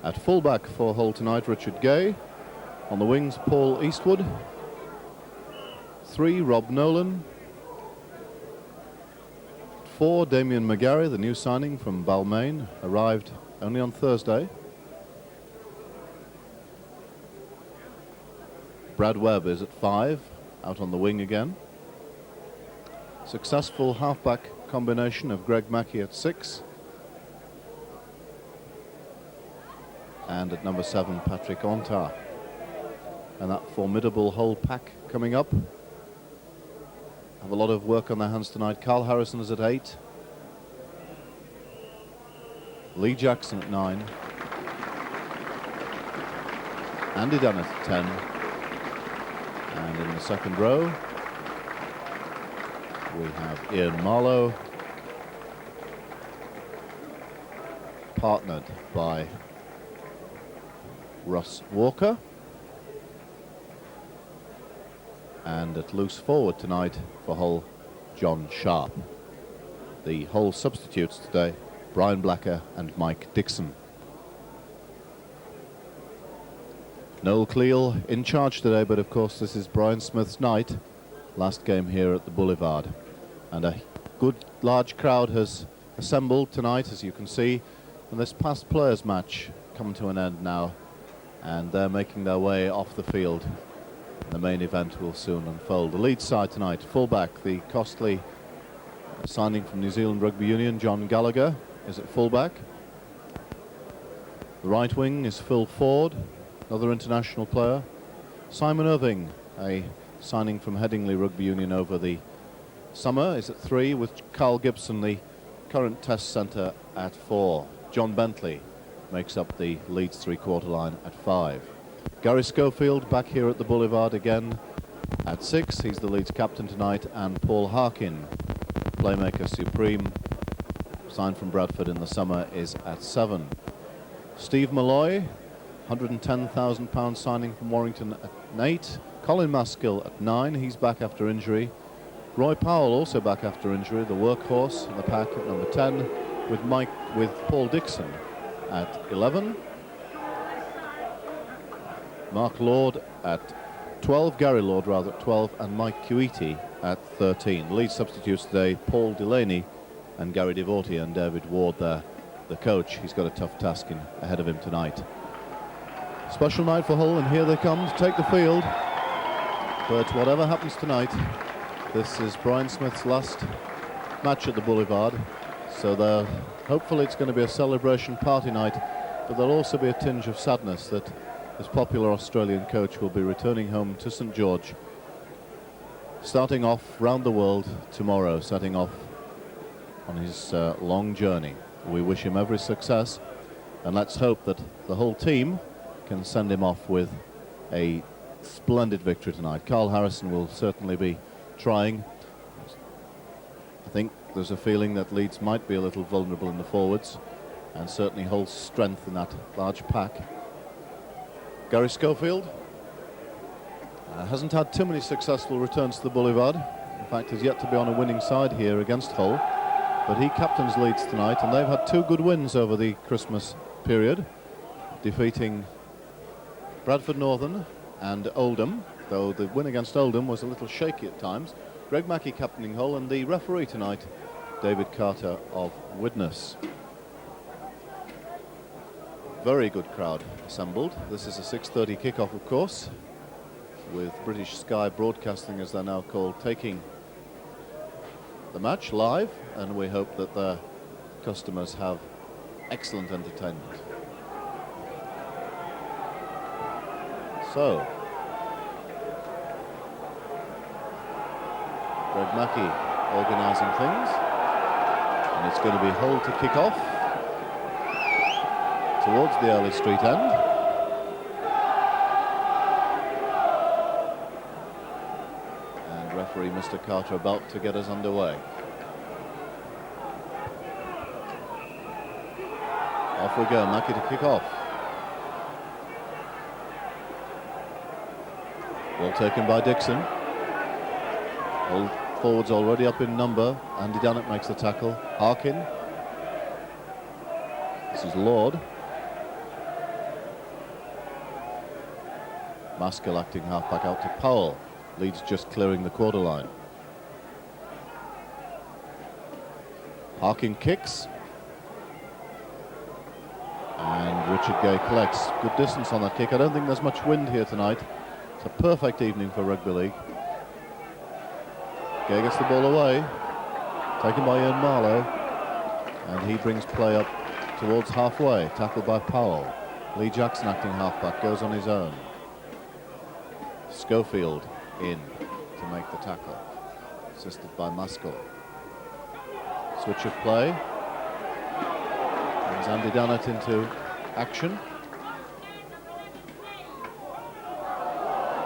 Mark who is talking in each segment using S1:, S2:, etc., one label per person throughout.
S1: At fullback for Hull tonight, Richard Gay. On the wings, Paul Eastwood. 3, Rob Nolan. 4, Damien McGarry, the new signing from Balmain, arrived only on Thursday. Brad Webb is at 5, out on the wing again. Successful halfback combination of Greg Mackey at 6. And at number 7, Patrick Ontar. And that formidable Hull pack coming up have a lot of work on their hands tonight. Carl Harrison is at 8. Lee Jackson at 9. Andy Dennett at 10. And in the second row, we have Ian Marlowe, partnered by Russ Walker. And at loose forward tonight for Hull, John Sharp. The Hull substitutes today, Brian Blacker and Mike Dixon. Noel Cleal in charge today, but of course this is Brian Smith's night. Last game here at the Boulevard. And a good large crowd has assembled tonight, as you can see. And this past players match come to an end now. And they're making their way off the field. The main event will soon unfold. The Leeds side tonight, fullback, the costly signing from New Zealand Rugby Union, John Gallagher, is at fullback. The right wing is Phil Ford, another international player. Simon Irving, a signing from Headingley Rugby Union over the summer, is at 3, with Carl Gibson, the current test centre, at 4. John Bentley makes up the Leeds three-quarter line at 5. Gary Schofield back here at the Boulevard again at 6. He's the Leeds captain tonight. And Paul Harkin, playmaker supreme, signed from Bradford in the summer, is at 7. Steve Malloy, £110,000 signing from Warrington at 8. Colin Maskill at 9. He's back after injury. Roy Powell also back after injury, the workhorse in the pack at number 10, with Paul Dixon at 11. Mark Lord at 12, Gary Lord rather at 12, and Mike Cuiti at 13. Lead substitutes today, Paul Delaney and Gary Devorty, and David Ward there, the coach. He's got a tough task ahead of him tonight. Special night for Hull, and here they come to take the field. But whatever happens tonight, this is Brian Smith's last match at the Boulevard. So hopefully it's going to be a celebration party night, but there'll also be a tinge of sadness that this popular Australian coach will be returning home to St George, starting off round the world tomorrow, setting off on his long journey. We wish him every success, and let's hope that the whole team can send him off with a splendid victory tonight. Carl Harrison will certainly be trying. I think there's a feeling that Leeds might be a little vulnerable in the forwards, and certainly holds strength in that large pack. Gary Schofield hasn't had too many successful returns to the Boulevard. In fact, has yet to be on a winning side here against Hull. But he captains Leeds tonight, and they've had 2 good wins over the Christmas period, defeating Bradford Northern and Oldham, though the win against Oldham was a little shaky at times. Greg Mackey captaining Hull, and the referee tonight, David Carter of Widnes. Very good crowd assembled. This is a 6:30 kickoff, of course, with British Sky Broadcasting, as they're now called, taking the match live, and we hope that their customers have excellent entertainment. So, Greg Mackey organising things, and it's going to be Hull to kick off towards the early street end. And referee Mr. Carter about to get us underway. Off we go, Mackey to kick off. Ball taken by Dixon. All forwards already up in number. Andy Dannett makes the tackle. Harkin. This is Lord. Maskell acting half-back out to Powell. Leeds just clearing the quarter line. Harkin kicks. And Richard Gay collects. Good distance on that kick. I don't think there's much wind here tonight. It's a perfect evening for rugby league. Gay gets the ball away. Taken by Ian Marlowe. And he brings play up towards halfway. Tackled by Powell. Lee Jackson acting halfback. Goes on his own. Schofield in to make the tackle. Assisted by Maskell. Switch of play. Brings Andy Dannett into action.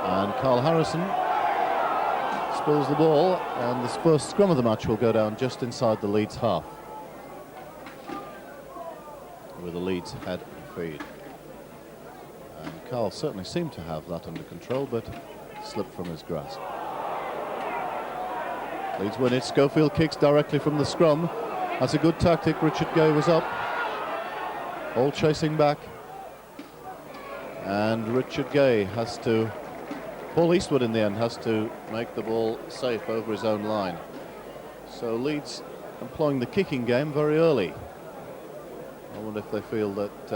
S1: And Carl Harrison spills the ball, and this first scrum of the match will go down just inside the Leeds half, with the Leeds head feed. And Carl certainly seemed to have that under control, but slipped from his grasp. Leeds win it. Schofield kicks directly from the scrum. That's a good tactic. Richard Gay was up. All chasing back. And Richard Gay has to, Paul Eastwood in the end, has to make the ball safe over his own line. So Leeds employing the kicking game very early. I wonder if they feel that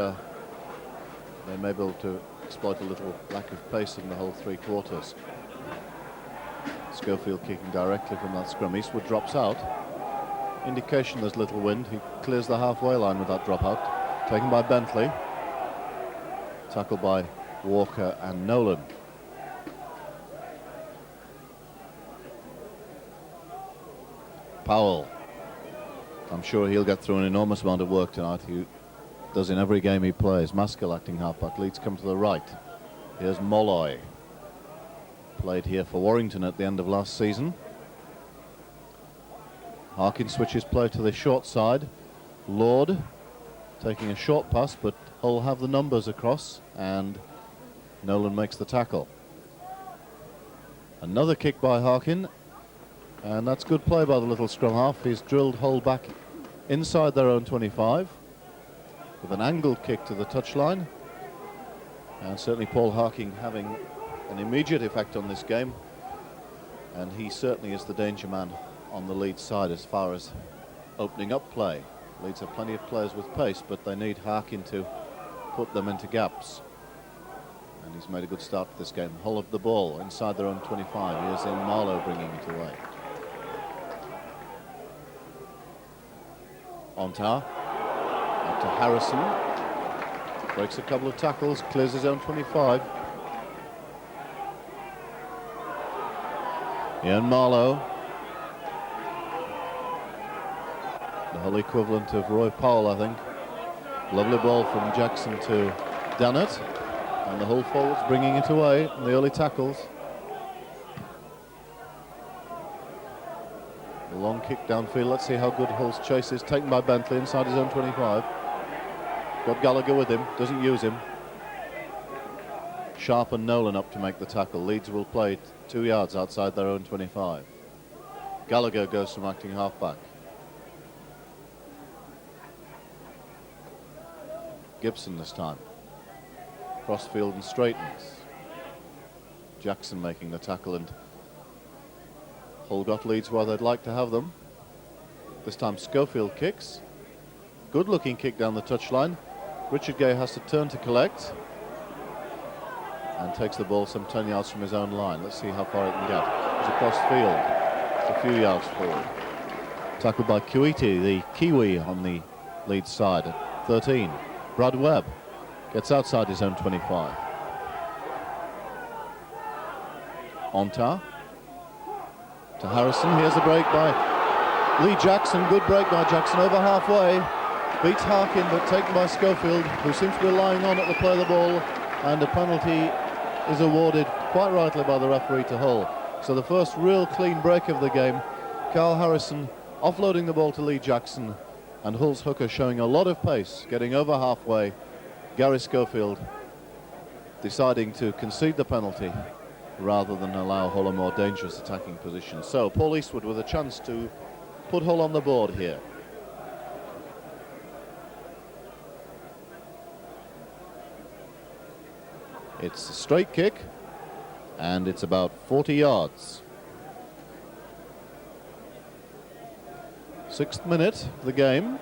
S1: they may be able to exploit a little lack of pace in the whole three quarters. Schofield kicking directly from that scrum. Eastwood drops out. Indication there's little wind. He clears the halfway line with that drop out. Taken by Bentley. Tackled by Walker and Nolan. Powell. I'm sure he'll get through an enormous amount of work tonight. He does in every game he plays. Maskell acting halfback. Leeds come to the right. Here's Molloy. Played here for Warrington at the end of last season. Harkin switches play to the short side. Lord taking a short pass, but Hull have the numbers across, and Nolan makes the tackle. Another kick by Harkin, and that's good play by the little scrum half. He's drilled Hull back inside their own 25 with an angled kick to the touchline, and certainly Paul Harkin having an immediate effect on this game, and he certainly is the danger man on the Leeds side as far as opening up play. Leeds have plenty of players with pace, but they need Harkin to put them into gaps, and he's made a good start to this game. Hull of the ball inside their own 25. Here's in Marlowe bringing it away. Ontar up to Harrison, breaks a couple of tackles, clears his own 25. Ian Marlowe, the Hull equivalent of Roy Powell, I think. Lovely ball from Jackson to Dannett, and the Hull forwards bringing it away in the early tackles. A long kick downfield. Let's see how good Hull's chase is. Taken by Bentley inside his own 25. Got Gallagher with him, doesn't use him. Sharp and Nolan up to make the tackle. Leeds will play 2 yards outside their own 25. Gallagher goes from acting halfback. Gibson this time. Crossfield and straightens. Jackson making the tackle, and Hull got Leeds where they'd like to have them. This time Schofield kicks. Good looking kick down the touchline. Richard Gay has to turn to collect and takes the ball some 10 yards from his own line. Let's see how far it can get. It's across field. It's a few yards forward. Tackled by Kuiti, the Kiwi on the Leeds side at 13. Brad Webb gets outside his own 25. Ontar to Harrison. Here's a break by Lee Jackson. Good break by Jackson over halfway. Beats Harkin, but taken by Schofield, who seems to be lying on at the play of the ball, and a penalty is awarded quite rightly by the referee to Hull. So the first real clean break of the game. Carl Harrison offloading the ball to Lee Jackson, and Hull's hooker showing a lot of pace, getting over halfway. Gary Schofield deciding to concede the penalty rather than allow Hull a more dangerous attacking position. So Paul Eastwood with a chance to put Hull on the board here. It's a straight kick, and it's about 40 yards. 6th minute of the game,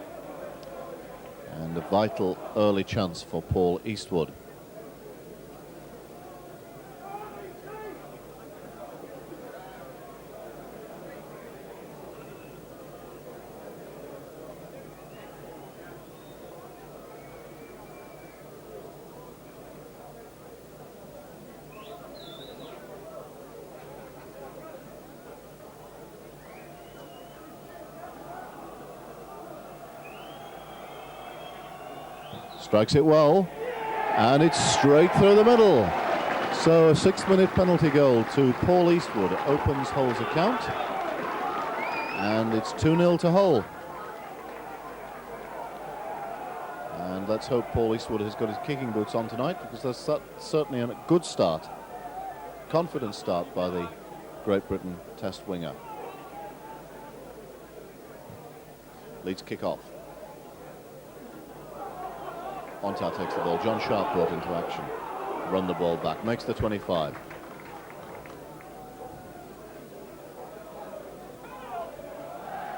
S1: and a vital early chance for Paul Eastwood. Strikes it well, and it's straight through the middle. So a 6th-minute penalty goal to Paul Eastwood opens Hull's account, and it's 2-0 to Hull. And let's hope Paul Eastwood has got his kicking boots on tonight, because that's certainly a good start, confident start by the Great Britain Test winger. Leeds kick off. Ontar takes the ball. John Sharp brought into action. Run the ball back. Makes the 25.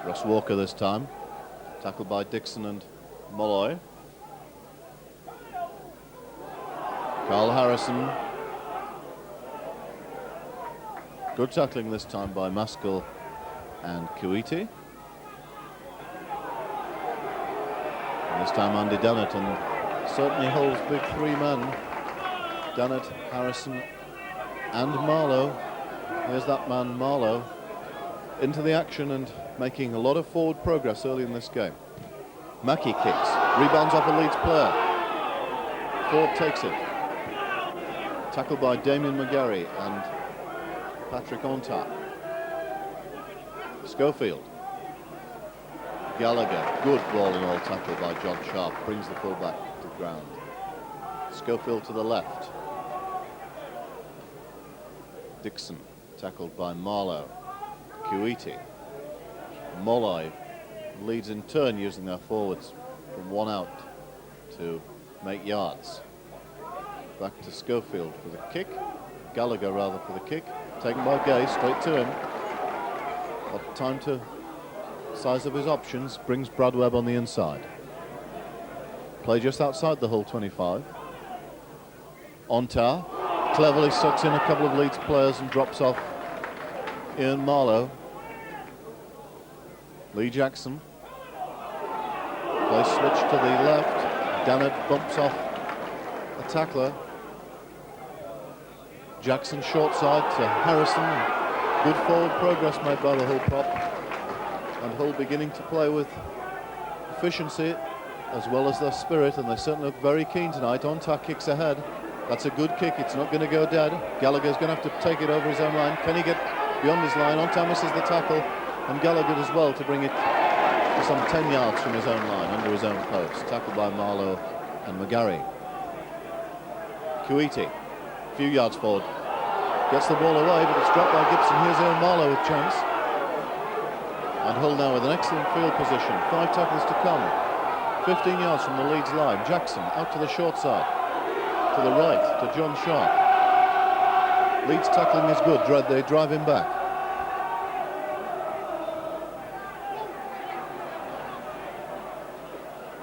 S1: Ross Walker this time. Tackled by Dixon and Molloy. Carl Harrison. Good tackling this time by Maskell and Kuiti. And this time Andy Dennett, and certainly Hull's big 3 men, Dennett, Harrison and Marlowe. Here's that man Marlowe into the action and making a lot of forward progress early in this game. Mackie kicks, rebounds off a Leeds player. Ford takes it. Tackled by Damien McGarry and Patrick Ontar. Schofield. Gallagher, good ball and all tackle by John Sharp, brings the fullback to ground. Schofield to the left. Dixon, tackled by Marlowe. Kuiti. Molloy leads in turn using their forwards from one out to make yards. Back to Schofield for the kick. Gallagher rather for the kick. Taken by Gay, straight to him. Got time to size of his options, brings Brad Webb on the inside. Play just outside the Hull 25. Ontar cleverly sucks in a couple of Leeds players and drops off Ian Marlowe. Lee Jackson. Play switch to the left. Dennett bumps off a tackler. Jackson short side to Harrison. Good forward progress made by the Hull prop. And Hull beginning to play with efficiency as well as their spirit, and they certainly look very keen tonight. Ontar kicks ahead. That's a good kick. It's not going to go dead. Gallagher's going to have to take it over his own line. Can he get beyond his line? Ontar misses the tackle, and Gallagher as well to bring it to some 10 yards from his own line, under his own post. Tackled by Marlowe and McGarry. Kuiti, a few yards forward, gets the ball away, but it's dropped by Gibson. Here's Ian Marlowe with chance. And Hull now with an excellent field position. 5 tackles to come. 15 yards from the Leeds line. Jackson out to the short side. To the right to John Sharp. Leeds tackling is good. They drive him back.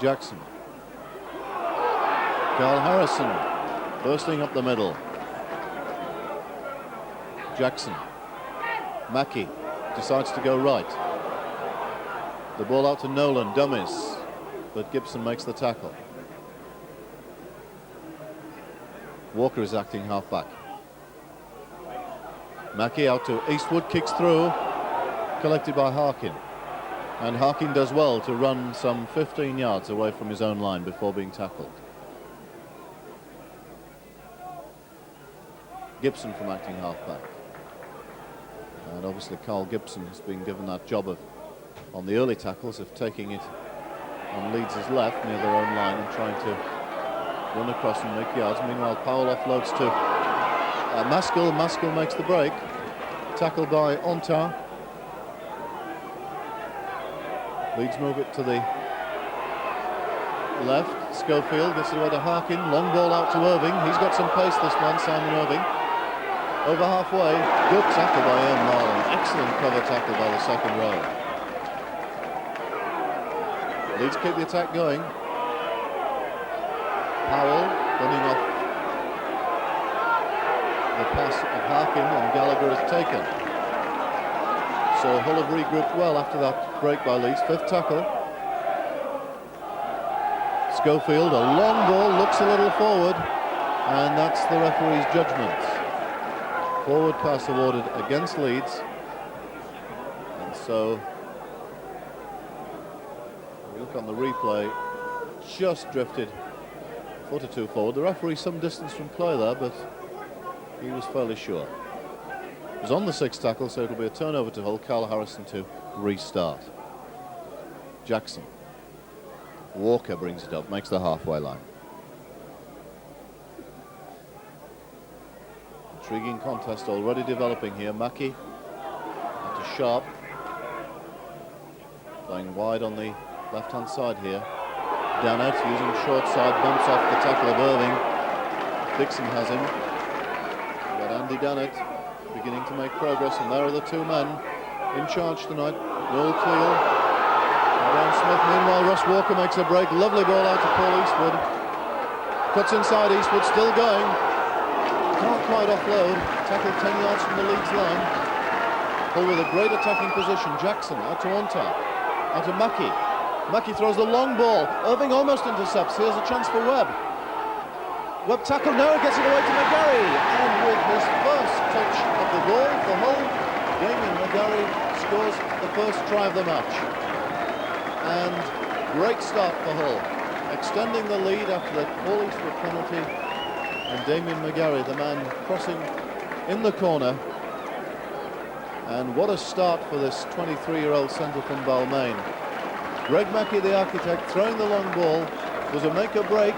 S1: Jackson. Carl Harrison bursting up the middle. Jackson. Mackie decides to go right. The ball out to Nolan, dummies, but Gibson makes the tackle. Walker is acting half-back. Mackie out to Eastwood, kicks through, collected by Harkin. And Harkin does well to run some 15 yards away from his own line before being tackled. Gibson from acting half-back. And obviously Carl Gibson has been given that job of, on the early tackles, of taking it on Leeds' left near their own line and trying to run across and make yards. Meanwhile, Powell offloads to Maskell. Maskell makes the break. Tackled by Ontar. Leeds move it to the left. Schofield gets it away to Harkin. Long ball out to Irving. He's got some pace, this man, Simon Irving. over halfway. Good tackle by Ian Marlin. Excellent cover tackle by the second row. Leeds keep the attack going. Powell running off the pass of Harkin, and Gallagher is taken. So Hull have regrouped well after that break by Leeds. Fifth tackle. Schofield, a long ball, looks a little forward, and that's the referee's judgment. Forward pass awarded against Leeds. And so, we look on the replay, just drifted a foot or two forward. The referee some distance from play there, but he was fairly sure. It was on the sixth tackle, so it'll be a turnover to Hull. Carl Harrison to restart. Jackson. Walker brings it up, makes the halfway line. Intriguing contest already developing here. Mackie to Sharp. Playing wide on the left-hand side here. Dannett using short side, bumps off the tackle of Irving. Dixon has him. But Andy Dannett beginning to make progress, and there are the two men in charge tonight. Noel Cleal. Aaron Smith. Meanwhile, Ross Walker makes a break. Lovely ball out to Paul Eastwood. Cuts inside. Eastwood still going. Can't quite offload. Tackled 10 yards from the Leeds line. Hull with a great attacking position. Jackson out to Onta. Out to Mackie. Mackie throws the long ball. Irving almost intercepts. Here's a chance for Webb. Webb tackle. No, he gets it away to McGarry. And with his first touch of the ball for Hull, Damien McGarry scores the first try of the match. And great start for Hull, extending the lead after the Paul Eastwood penalty, and Damien McGarry, the man crossing in the corner. And what a start for this 23-year-old centre from Balmain. Greg Mackie, the architect, throwing the long ball, was a make or break.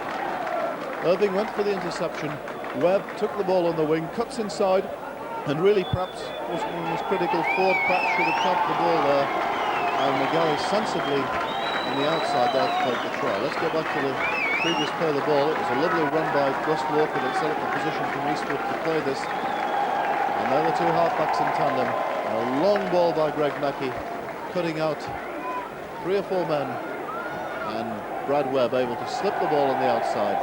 S1: Irving went for the interception. Webb took the ball on the wing, cuts inside, and really perhaps was one of his critical. Ford perhaps should have tapped the ball there. And McGarry sensibly on the outside there to take the try. Let's go back to the previous play of the ball. It was a lovely run by Russ Walker that set up the position from Eastwood to play this. And there the two halfbacks in tandem. A long ball by Greg Mackie, cutting out 3 or 4 men. And Brad Webb able to slip the ball on the outside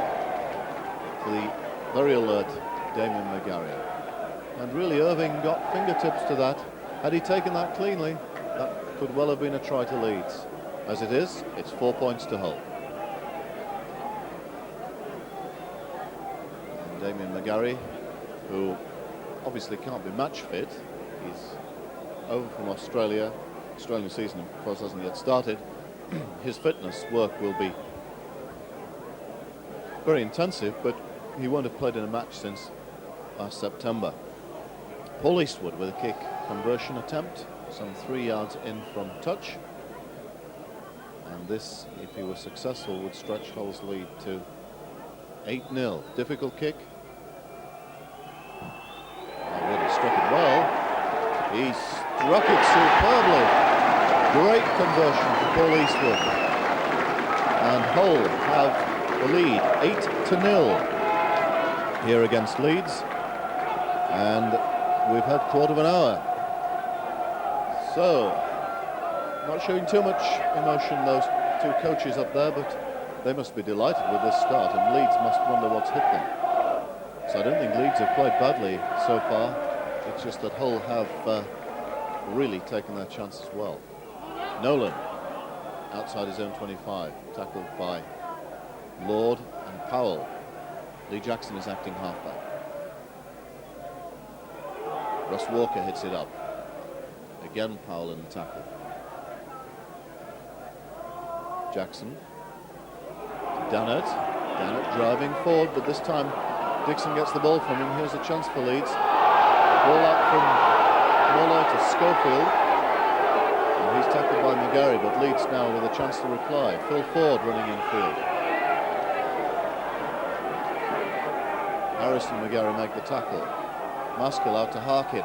S1: for the very alert Damien McGarry. And really Irving got fingertips to that. Had he taken that cleanly, that could well have been a try to Leeds. As it is, it's 4 points to Hull. And Damien McGarry, who obviously can't be match fit, he's over from Australia. Australian season, of course, hasn't yet started. His fitness work will be very intensive, but he won't have played in a match since last September. Paul Eastwood with a kick conversion attempt, some 3 yards in from touch. And this, if he was successful, would stretch Hull's lead to 8-0. Difficult kick. Already struck it well. He struck it superbly. Great conversion for Paul Eastwood. And Hull have the lead 8-0 here against Leeds. And we've had quarter of an hour. So, not showing too much emotion, those two coaches up there, but they must be delighted with this start, and Leeds must wonder what's hit them. So I don't think Leeds have played badly so far. It's just that Hull have really taken their chances well. Nolan, outside his own 25, tackled by Lord and Powell. Lee Jackson is acting halfback. Russ Walker hits it up. Again Powell in the tackle. Jackson to Dannett. Dannett driving forward, but this time Dixon gets the ball from him. Here's a chance for Leeds. Ball out from Muller to Schofield. And he's tackled by McGarry, but Leeds now with a chance to reply. Phil Ford running in field. Harrison and McGarry make the tackle. Maskell out to Harkin.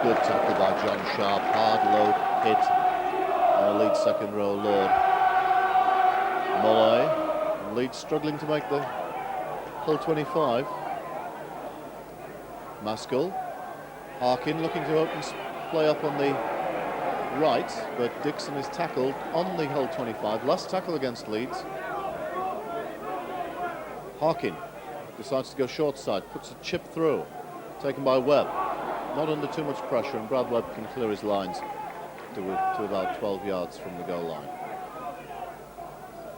S1: Good tackle by John Sharp. Hard load hit. Leeds second row Lord. Molloy. And Leeds struggling to make the Hull 25. Maskell. Harkin looking to open play up on the right, but Dixon is tackled on the Hull 25. Last tackle against Leeds. Harkin decides to go short side, puts a chip through, taken by Webb. Not under too much pressure, and Brad Webb can clear his lines to about 12 yards from the goal line.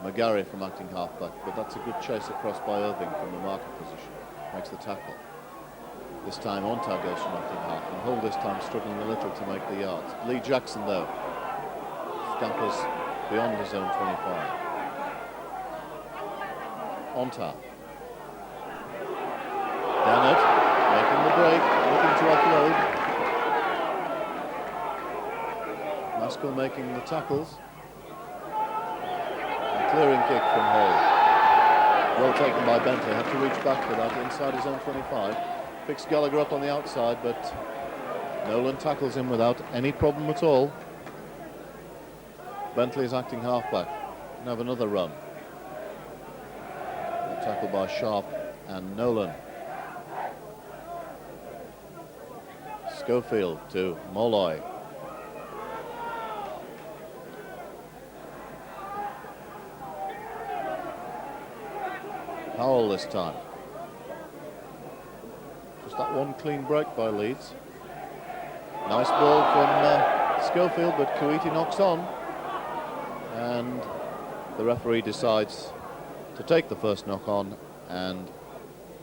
S1: McGarry from acting halfback, but that's a good chase across by Irving from the marking position. Makes the tackle. This time Onta goes from acting half, and Hull this time struggling a little to make the yards. Lee Jackson, though, scampers beyond his own 25. Onta. Dennett making the break, looking to offload. Maskell making the tackles. A clearing kick from Hull. Well taken by Bentley, had to reach back for that inside his own 25. Picks Gallagher up on the outside, but Nolan tackles him without any problem at all. Bentley is acting halfback. Can have another run. Tackled by Sharp and Nolan. Schofield to Molloy. Powell this time. Just that one clean break by Leeds. Nice ball from Schofield, but Kuiti knocks on. And the referee decides to take the first knock on, and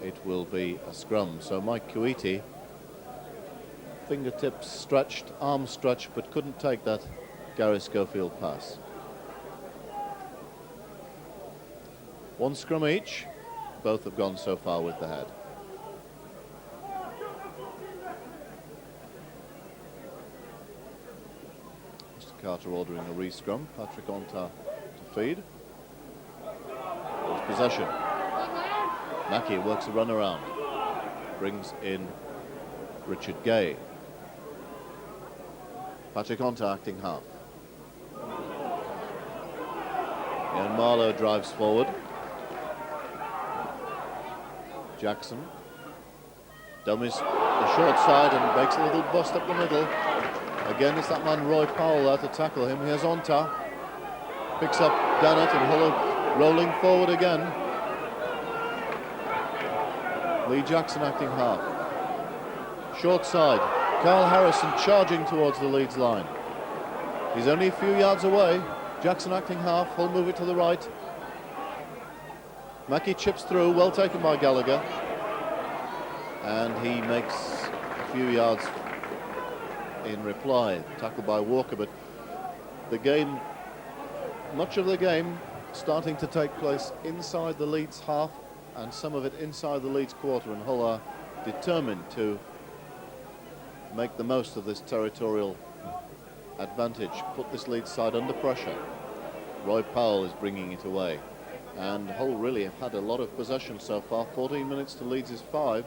S1: it will be a scrum. So Mike Kuiti, fingertips stretched, arms stretched, but couldn't take that Gary Schofield pass. One scrum each. Both have gone so far with the head. Mr. Carter ordering a re-scrum. Patrick Onta to feed. There's possession. Mackey works a run around. Brings in Richard Gay. Patrick Onta acting half. Ian Marlowe drives forward. Jackson dummies the short side and makes a little bust up the middle. Again, it's that man Roy Powell there to tackle him. Here's Onta. Picks up Dennett, and Hull rolling forward again. Lee Jackson acting half. Short side. Carl Harrison charging towards the Leeds line. He's only a few yards away. Jackson acting half. Hull move it to the right. Mackey chips through, well taken by Gallagher, and he makes a few yards in reply, tackled by Walker. But the game, much of the game, starting to take place inside the Leeds half, and some of it inside the Leeds quarter, and Hull are determined to make the most of this territorial advantage, put this Leeds side under pressure. Roy Powell is bringing it away. And Hull really have had a lot of possession so far. 14 minutes to Leeds' 5.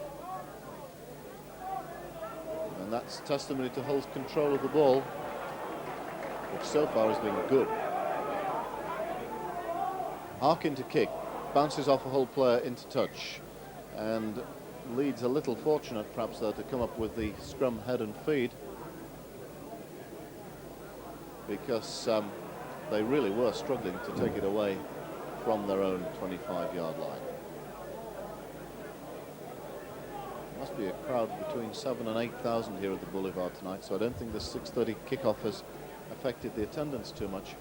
S1: And that's testimony to Hull's control of the ball, which so far has been good. Harkin to kick. Bounces off a Hull player into touch. And Leeds a little fortunate, perhaps, though, to come up with the scrum head and feed. Because they really were struggling to take it away from their own 25-yard line. There must be a crowd between 7,000 and 8,000 here at the Boulevard tonight, so I don't think the 6:30 kickoff has affected the attendance too much.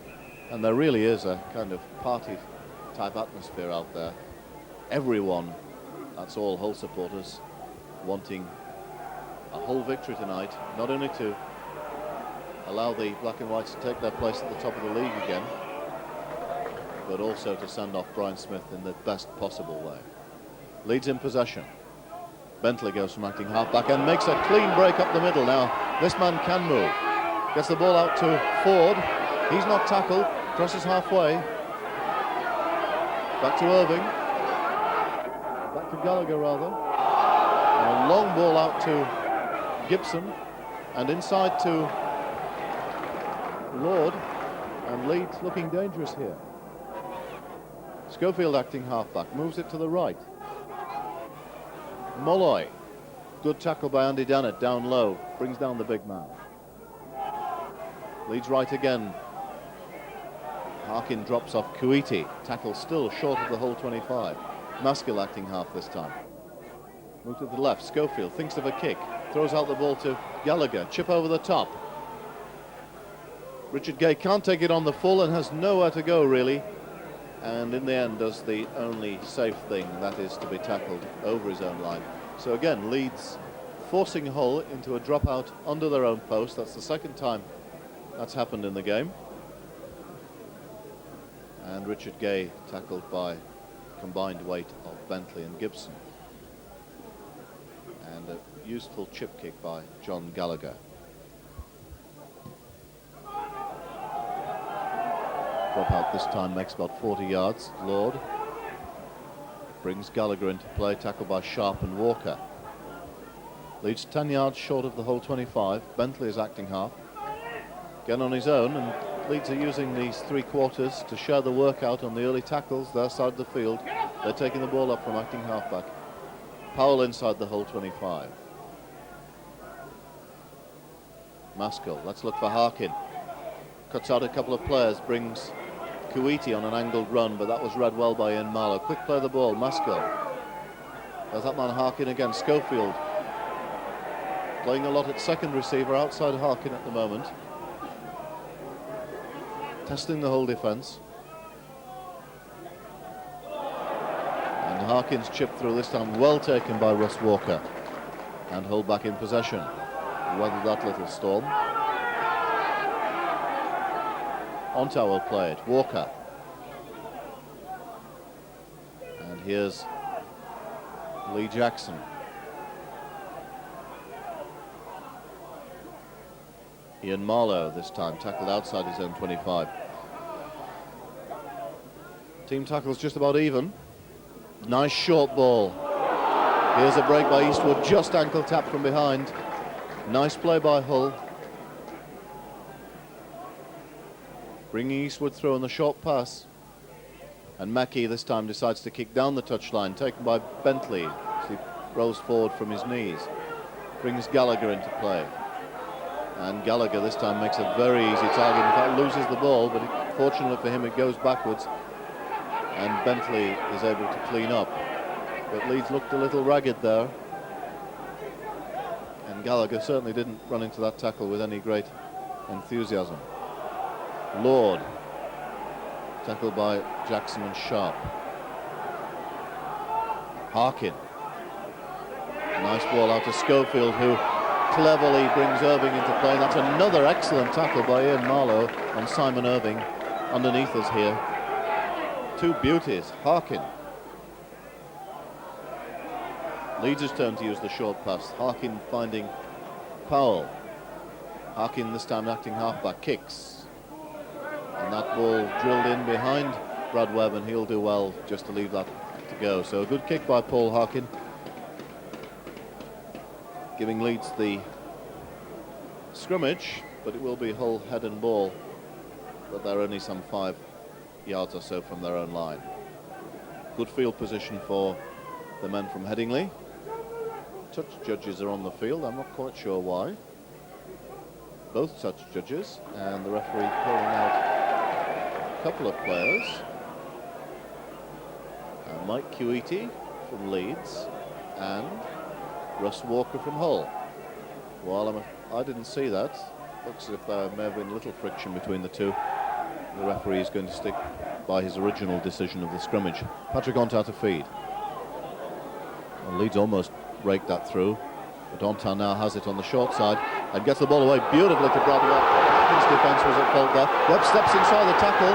S1: And there really is a kind of party-type atmosphere out there. Everyone, that's all Hull supporters, wanting a Hull victory tonight, not only to allow the Black and Whites to take their place at the top of the league again, but also to send off Brian Smith in the best possible way. Leeds in possession. Bentley goes from acting halfback and makes a clean break up the middle. Now, this man can move. Gets the ball out to Ford. He's not tackled. Crosses halfway. Back to Irving. Back to Gallagher, rather. And a long ball out to Gibson. And inside to Lord. And Leeds looking dangerous here. Schofield acting halfback, moves it to the right. Molloy Good tackle by Andy Dannett, down low, brings down the big man. Leeds right again. Harkin drops off Kuiti. Tackle still short of the whole 25. Maskell acting half this time. Move to the left. Schofield thinks of a kick. Throws out the ball to Gallagher. Chip over the top. Richard Gay can't take it on the full and has nowhere to go, really. And in the end does the only safe thing, that is to be tackled over his own line. So again, Leeds forcing Hull into a dropout under their own post. That's the second time that's happened in the game. And Richard Gay tackled by combined weight of Bentley and Gibson. And a useful chip kick by John Gallagher. Drop out this time makes about 40 yards. Lord brings Gallagher into play, tackled by Sharp and Walker. Leeds 10 yards short of the whole 25. Bentley is acting half. Again on his own, and Leeds are using these 3 quarters to share the work out on the early tackles their side of the field. They're taking the ball up from acting halfback. Powell inside the whole 25. Maskell, let's look for Harkin. Cuts out a couple of players, brings Kuiti on an angled run, but that was read well by Ian Marlowe. Quick play of the ball, Maskell. There's that man Harkin again. Schofield playing a lot at second receiver outside Harkin at the moment. Testing the whole defence. And Harkin's chip through this time, well taken by Russ Walker. And Hull back in possession. Weathered that little storm. Onta will play it. Walker. And here's Lee Jackson. Ian Marlowe this time tackled outside his own 25. Team tackles just about even. Nice short ball. Here's a break by Eastwood, just ankle tap from behind. Nice play by Hull. Bringing Eastwood through on the short pass. And Mackey this time decides to kick down the touchline, taken by Bentley as he rolls forward from his knees. Brings Gallagher into play. And Gallagher this time makes a very easy target. In fact, loses the ball, but fortunately for him, it goes backwards. And Bentley is able to clean up. But Leeds looked a little ragged there. And Gallagher certainly didn't run into that tackle with any great enthusiasm. Lord, tackled by Jackson and Sharp. Harkin. Nice ball out to Schofield, who cleverly brings Irving into play. And that's another excellent tackle by Ian Marlowe on Simon Irving underneath us here. 2 beauties. Harkin. Leeds' turn to use the short pass. Harkin finding Powell. Harkin this time acting halfback, kicks. And that ball drilled in behind Brad Webb, and he'll do well just to leave that to go. So a good kick by Paul Harkin, giving Leeds the scrimmage, but it will be Hull head and ball, but they're only some 5 yards or so from their own line. Good field position for the men from Headingley. Touch judges are on the field, I'm not quite sure why. Both touch judges, and the referee calling out a couple of players. Mike Kuiti from Leeds and Russ Walker from Hull. Well, I didn't see that. Looks as if there may have been a little friction between the two. The referee is going to stick by his original decision of the scrimmage. Patrick Onta to feed. Well, Leeds almost raked that through, but Onta now has it on the short side and gets the ball away beautifully to Brad Webb. His defence was at fault there. Webb steps inside the tackle.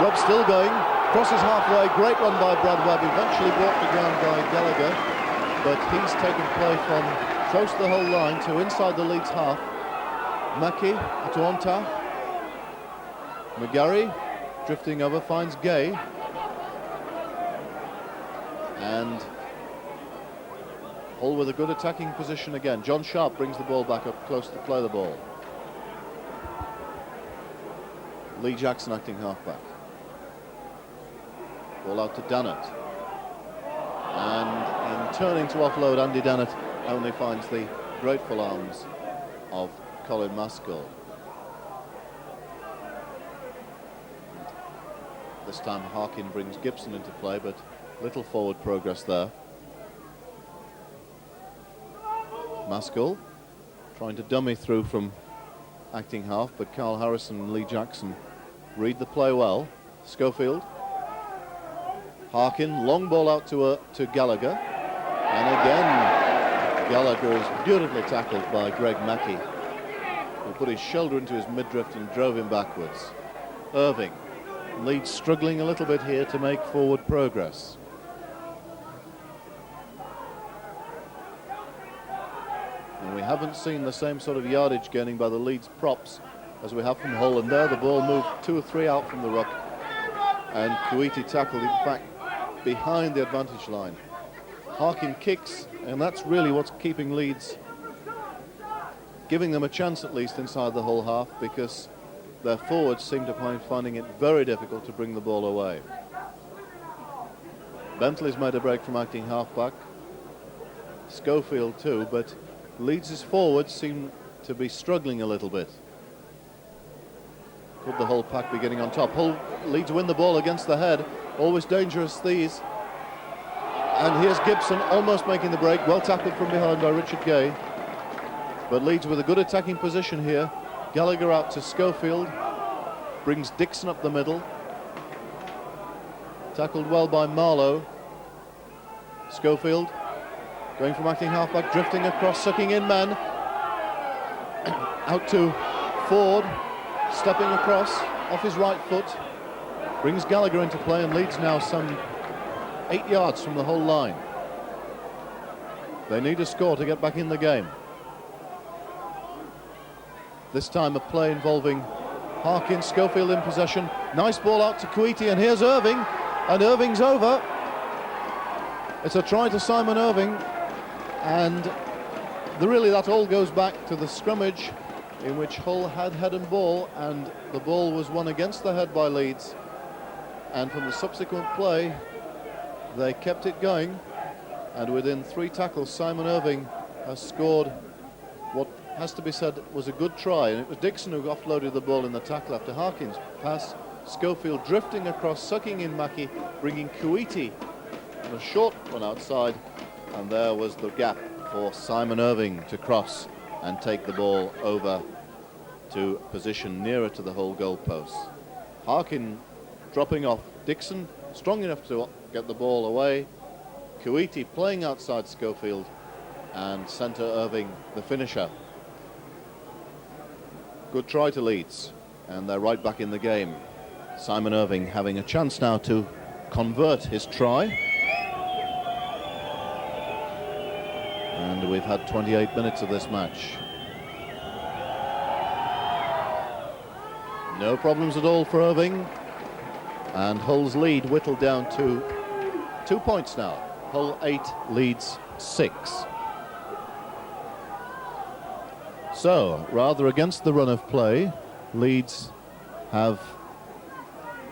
S1: Webb still going, crosses halfway. Great run by Brad Webb, eventually brought to ground by Gallagher, but he's taken play from close to the whole line to inside the Leeds half. Mackey to Onta. McGarry drifting over, finds Gay. And Hull with a good attacking position again. John Sharp brings the ball back up close to play the ball. Lee Jackson acting halfback. Ball out to Dannett. And in turning to offload Andy Dannett, only finds the grateful arms of Colin Maskell. This time Harkin brings Gibson into play, but little forward progress there. Maskell trying to dummy through from acting half, but Carl Harrison and Lee Jackson read the play well. Schofield, Harkin, long ball out to Gallagher, and again Gallagher is beautifully tackled by Greg Mackey, who put his shoulder into his midriff and drove him backwards. Irving, Leeds struggling a little bit here to make forward progress. And we haven't seen the same sort of yardage gaining by the Leeds props as we have from Hull, and there the ball moved 2 or 3 out from the ruck, and Kuwaiti tackled, in fact, behind the advantage line. Harkin kicks, and that's really what's keeping Leeds, giving them a chance at least inside the Hull half, because their forwards seem to be finding it very difficult to bring the ball away. Bentley's made a break from acting halfback, Schofield too, but Leeds' forwards seem to be struggling a little bit. Could the Hull pack be getting on top? Hull, Leeds win the ball against the head. Always dangerous, these. And here's Gibson almost making the break. Well tackled from behind by Richard Gay. But Leeds with a good attacking position here. Gallagher out to Schofield. Brings Dixon up the middle. Tackled well by Marlowe. Schofield going from acting halfback, drifting across, sucking in man. Out to Ford. Stepping across off his right foot, brings Gallagher into play, and Leeds now some 8 yards from the whole line. They need a score to get back in the game. This time a play involving Harkin, Schofield in possession. Nice ball out to Kuwaiti, and here's Irving, and Irving's over. It's a try to Simon Irving, and really that all goes back to the scrummage in which Hull had head and ball, and the ball was won against the head by Leeds, and from the subsequent play they kept it going, and within 3 tackles Simon Irving has scored what has to be said was a good try, and it was Dixon who offloaded the ball in the tackle after Harkin's pass. Schofield drifting across, sucking in Mackey, bringing Kuwaiti on a short run outside, and there was the gap for Simon Irving to cross and take the ball over to position nearer to the Hull goalposts. Harkin dropping off Dixon, strong enough to get the ball away. Kuwaiti playing outside Schofield, and centre Irving the finisher. Good try to Leeds, and they're right back in the game. Simon Irving having a chance now to convert his try. And we've had 28 minutes of this match. No problems at all for Irving, and Hull's lead whittled down to 2 points now. Hull 8, Leeds 6. So, rather against the run of play, Leeds have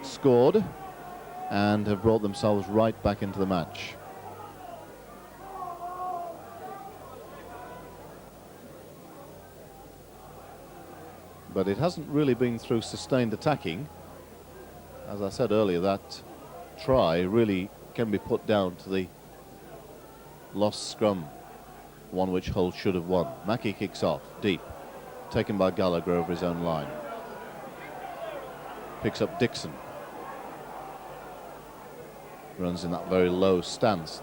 S1: scored and have brought themselves right back into the match. But it hasn't really been through sustained attacking. As I said earlier, that try really can be put down to the lost scrum, one which Hull should have won. Mackey kicks off, deep, taken by Gallagher over his own line. Picks up Dixon. Runs in that very low stance,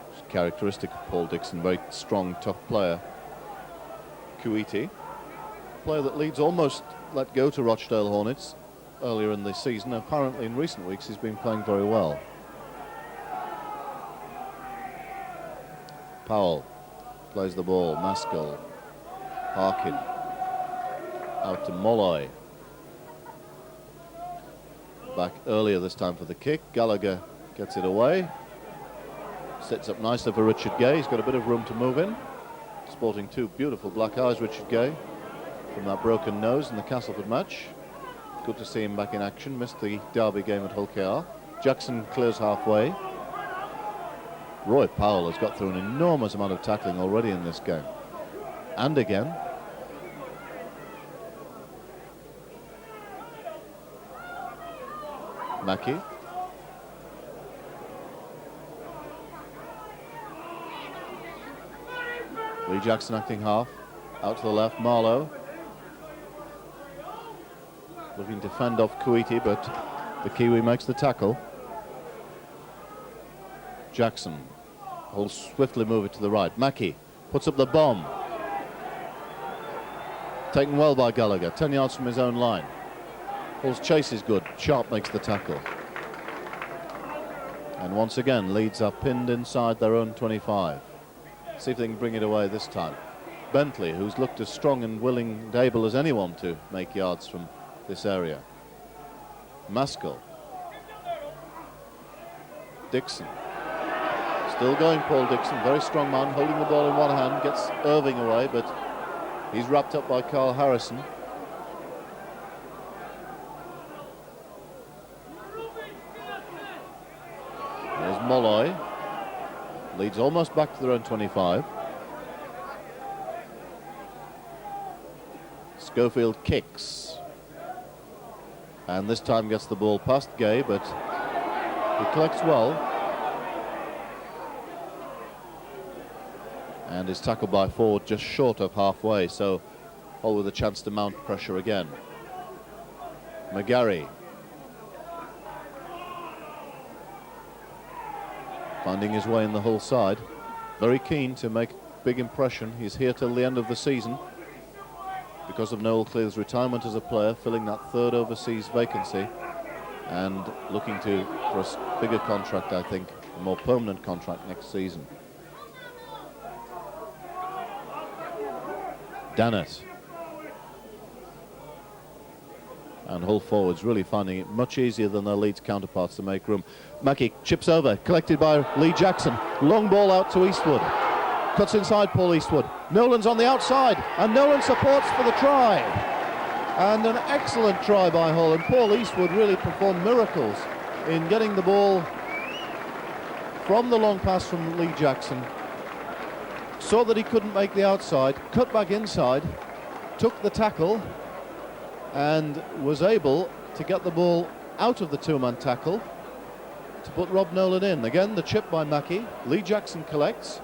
S1: which is characteristic of Paul Dixon, very strong, tough player. Kuwaiti, player that Leeds almost let go to Rochdale Hornets earlier in the season. Apparently in recent weeks he's been playing very well. Powell plays the ball, Maskell, Harkin, out to Molloy. Back earlier this time for the kick. Gallagher gets it away. Sits up nicely for Richard Gay. He's got a bit of room to move in. Sporting 2 beautiful black eyes, Richard Gay, from that broken nose in the Castleford match. Good to see him back in action. Missed the derby game at Hull KR. Jackson clears halfway. Roy Powell has got through an enormous amount of tackling already in this game. And again. Mackey. Lee Jackson acting half. Out to the left, Marlowe. Looking to fend off Kuiti, but the Kiwi makes the tackle. Jackson will swiftly move it to the right. Mackey puts up the bomb. Taken well by Gallagher, 10 yards from his own line. Hull's chase is good. Sharp makes the tackle. And once again, Leeds are pinned inside their own 25. See if they can bring it away this time. Bentley, who's looked as strong and willing and able as anyone to make yards from this area. Maskell. Dixon. Still going, Paul Dixon, very strong man, holding the ball in one hand, gets Irving away, but he's wrapped up by Carl Harrison. There's Molloy. Leeds almost back to their own 25. Schofield kicks. And this time gets the ball past Gay, but he collects well. And is tackled by Ford just short of halfway, so Hull with a chance to mount pressure again. McGarry. Finding his way in the Hull side. Very keen to make big impression. He's here till the end of the season because of Noel Cleave's retirement as a player, filling that third overseas vacancy and looking for a bigger contract, I think, a more permanent contract next season. Dannett. And Hull forwards really finding it much easier than their Leeds counterparts to make room. Mackey chips over, collected by Lee Jackson. Long ball out to Eastwood. Cuts inside Paul Eastwood. Nolan's on the outside, and Nolan supports for the try. And an excellent try by Hull, and Paul Eastwood really performed miracles in getting the ball from the long pass from Lee Jackson. Saw that he couldn't make the outside, cut back inside, took the tackle, and was able to get the ball out of the two-man tackle to put Rob Nolan in. Again, the chip by Mackey. Lee Jackson collects.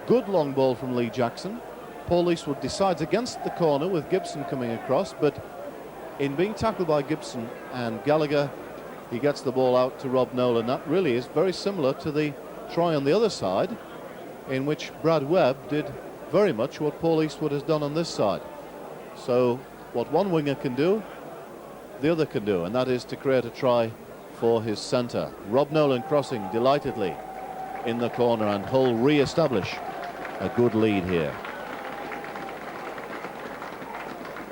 S1: Good long ball from Lee Jackson. Paul Eastwood decides against the corner with Gibson coming across, but in being tackled by Gibson and Gallagher, he gets the ball out to Rob Nolan. That really is very similar to the try on the other side, in which Brad Webb did very much what Paul Eastwood has done on this side. So what one winger can do, the other can do, and that is to create a try for his centre. Rob Nolan crossing delightedly in the corner, and Hull re-establish a good lead here.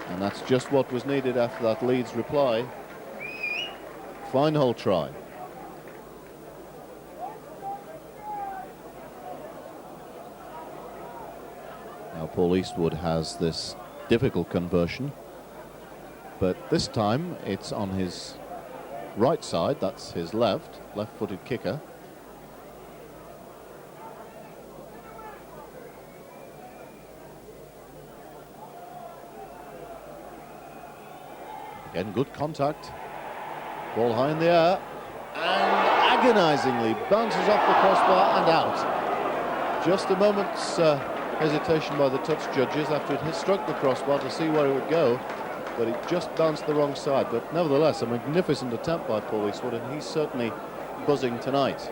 S1: And that's just what was needed after that Leeds reply. Fine Hull try. Now Paul Eastwood has this difficult conversion, but this time it's on his right side. That's his left-footed kicker. Again, good contact. Ball high in the air, and agonizingly bounces off the crossbar and out. Just a moment's hesitation by the touch judges after it had struck the crossbar to see where it would go, but it just bounced the wrong side. But nevertheless, a magnificent attempt by Paul Eastwood, and he's certainly buzzing tonight.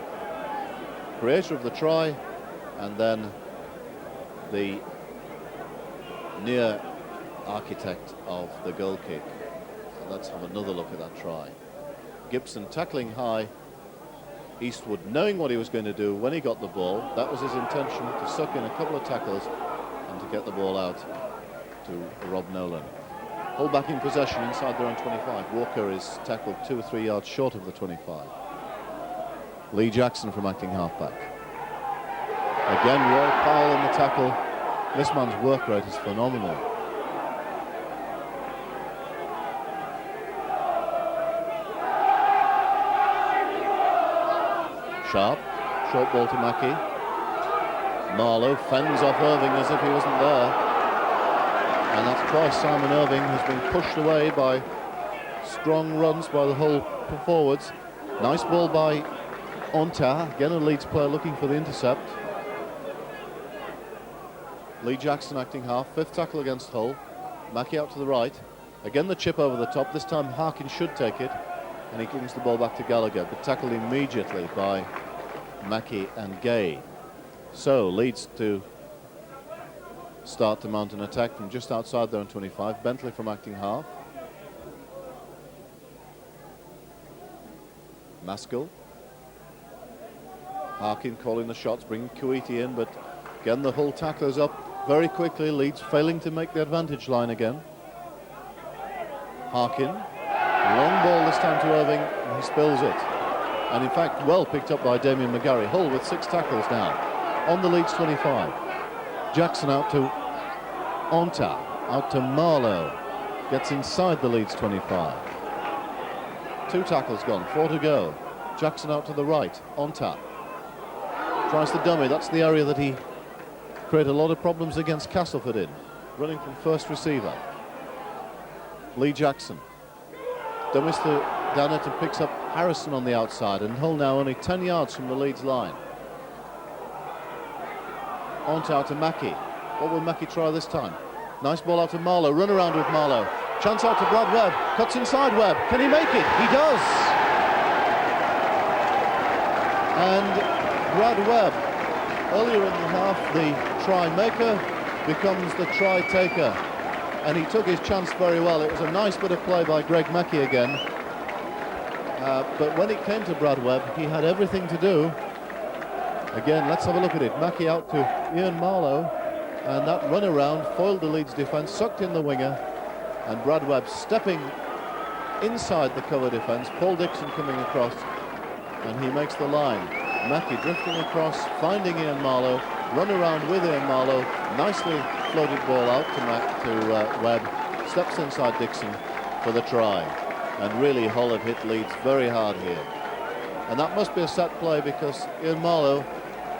S1: Creator of the try, and then the near architect of the goal kick. So let's have another look at that try. Gibson tackling high. Eastwood knowing what he was going to do when he got the ball. That was his intention, to suck in a couple of tackles and to get the ball out to Rob Nolan. Hull back in possession inside their own 25. Walker is tackled 2 or 3 yards short of the 25. Lee Jackson from acting halfback. Again, Roy Powell in the tackle. This man's work rate is phenomenal. Sharp Short ball to Mackey. Marlowe fends off Irving as if he wasn't there. And that's twice Simon Irving has been pushed away by strong runs by the Hull forwards. Nice ball by Onta, again a Leeds player looking for the intercept. Lee Jackson acting half, fifth tackle against Hull. Mackey out to the right. Again the chip over the top, this time Harkin should take it. And he brings the ball back to Gallagher, but tackled immediately by Mackey and Gay. So Leeds to start to mount an attack from just outside their own 25. Bentley from acting half. Maskell. Harkin calling the shots, bringing Kuwaiti in, but again the Hull tacklers up very quickly. Leeds failing to make the advantage line again. Harkin, long ball this time to Irving, and he spills it. And in fact, well picked up by Damien McGarry. Hull with 6 tackles now on the Leeds 25. Jackson out to Onta, out to Marlowe, gets inside the Leeds 25. 2 tackles gone, 4 to go. Jackson out to the right, Onta. Tries the dummy, that's the area that he created a lot of problems against Castleford in. Running from first receiver. Lee Jackson. Dummies to Dannett and picks up Harrison on the outside, and Hull now only 10 yards from the Leeds line. Onta out to Mackey. What will Mackey try this time? Nice ball out to Marlowe, run around with Marlowe. Chance out to Brad Webb, cuts inside Webb. Can he make it? He does! And Brad Webb, earlier in the half, the try maker becomes the try taker. And he took his chance very well. It was a nice bit of play by Greg Mackey again. But when it came to Brad Webb, he had everything to do. Again, let's have a look at it. Mackey out to Ian Marlowe. And that run around foiled the Leeds defence, sucked in the winger. And Brad Webb stepping inside the cover defence. Paul Dixon coming across. And he makes the line. Mackey drifting across, finding Ian Marlowe. Run around with Ian Marlowe. Nicely floated ball out to Webb. Steps inside Dixon for the try. And really Hull have hit Leeds very hard here. And that must be a set play, because Ian Marlowe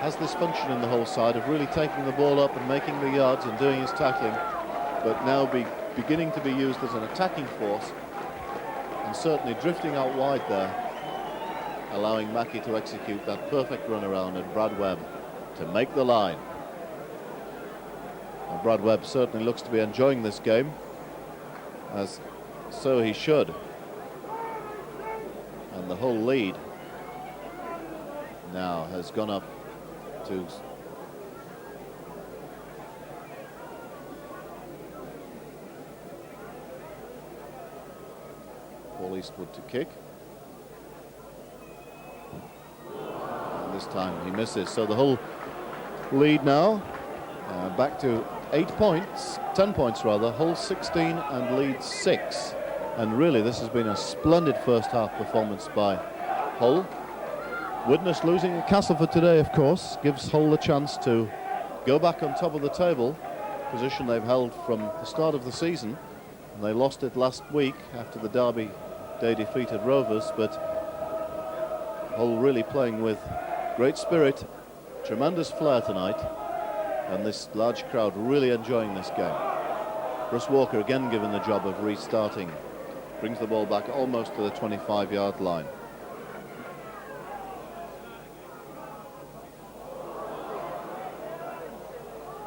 S1: has this function in the Hull side of really taking the ball up and making the yards and doing his tackling, but now beginning to be used as an attacking force, and certainly drifting out wide there, allowing Mackey to execute that perfect run around and Brad Webb to make the line. And Brad Webb certainly looks to be enjoying this game, as so he should. And the Hull lead now has gone up to Paul Eastwood to kick. And this time he misses. So the Hull lead now back to 8 points, 10 points rather. Hull 16 and Leeds 6. And really this has been a splendid first half performance by Hull. Widnes losing at Castleford today, of course, gives Hull the chance to go back on top of the table, position they've held from the start of the season. And they lost it last week after the Derby Day defeat at Rovers, but Hull really playing with great spirit, tremendous flair tonight, and this large crowd really enjoying this game. Russ Walker again given the job of restarting. Brings the ball back almost to the 25-yard line.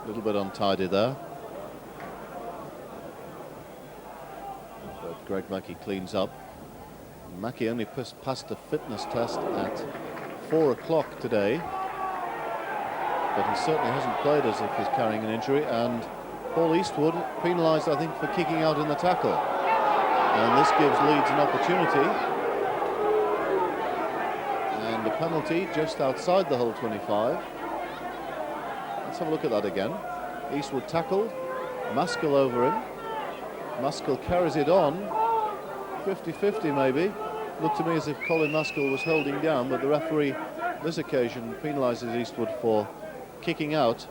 S1: A little bit untidy there. But Greg Mackey cleans up. Mackey only passed a fitness test at 4 o'clock today. But he certainly hasn't played as if he's carrying an injury. And Paul Eastwood penalised, I think, for kicking out in the tackle. And this gives Leeds an opportunity. And a penalty just outside the Hull 25. Let's have a look at that again. Eastwood tackled, Maskell over him. Maskell carries it on, 50-50 maybe. Looked to me as if Colin Maskell was holding down, but the referee this occasion penalises Eastwood for kicking out,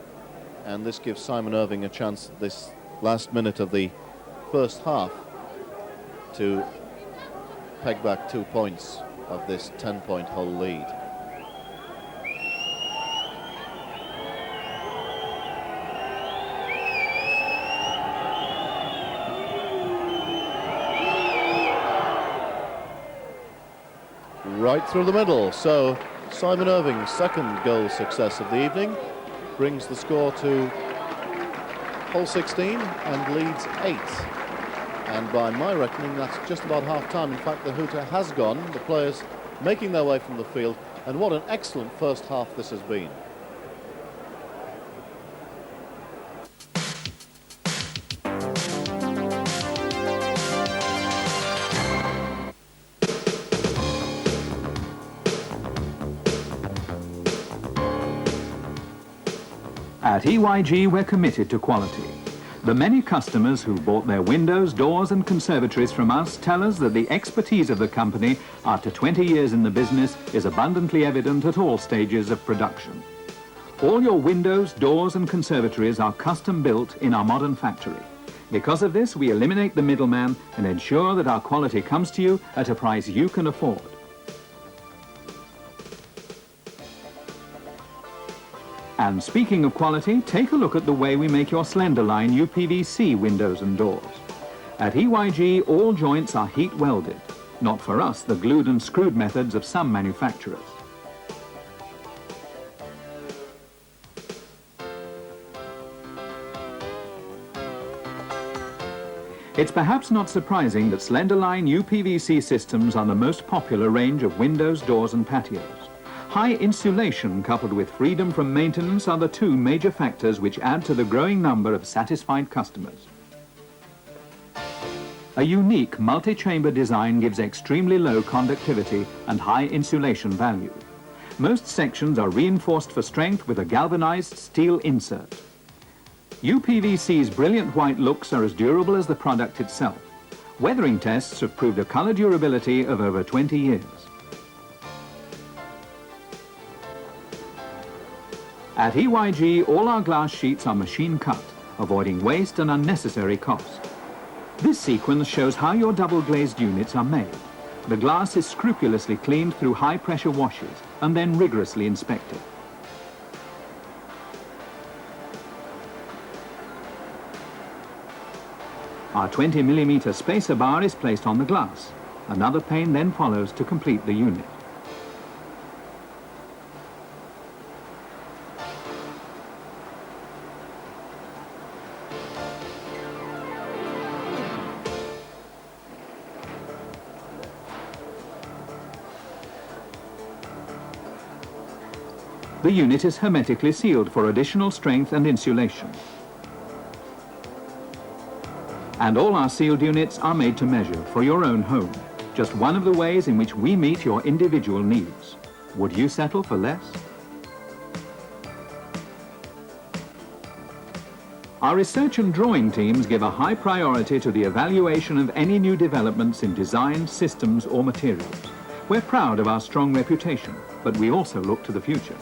S1: and this gives Simon Irving a chance this last minute of the first half to peg back 2 points of this 10-point Hull lead. right through the middle. So Simon Irving's second goal success of the evening brings the score to hole 16 and Leeds 8. And by my reckoning, that's just about half-time. In fact, the hooter has gone, the players making their way from the field, and what an excellent first half this has been.
S2: At EYG, we're committed to quality. The many customers who bought their windows, doors and conservatories from us tell us that the expertise of the company after 20 years in the business is abundantly evident at all stages of production. All your windows, doors and conservatories are custom built in our modern factory. Because of this, we eliminate the middleman and ensure that our quality comes to you at a price you can afford. And speaking of quality, take a look at the way we make your Slenderline UPVC windows and doors. At EYG, all joints are heat welded, not for us the glued and screwed methods of some manufacturers. It's perhaps not surprising that Slenderline UPVC systems are the most popular range of windows, doors and patios. High insulation coupled with freedom from maintenance are the two major factors which add to the growing number of satisfied customers. A unique multi-chamber design gives extremely low conductivity and high insulation value. Most sections are reinforced for strength with a galvanized steel insert. UPVC's brilliant white looks are as durable as the product itself. Weathering tests have proved a color durability of over 20 years. At EYG, all our glass sheets are machine cut, avoiding waste and unnecessary cost. This sequence shows how your double-glazed units are made. The glass is scrupulously cleaned through high-pressure washes and then rigorously inspected. Our 20mm spacer bar is placed on the glass. Another pane then follows to complete the unit. The unit is hermetically sealed for additional strength and insulation. And all our sealed units are made to measure for your own home. Just one of the ways in which we meet your individual needs. Would you settle for less? Our research and drawing teams give a high priority to the evaluation of any new developments in design, systems or materials. We're proud of our strong reputation, but we also look to the future.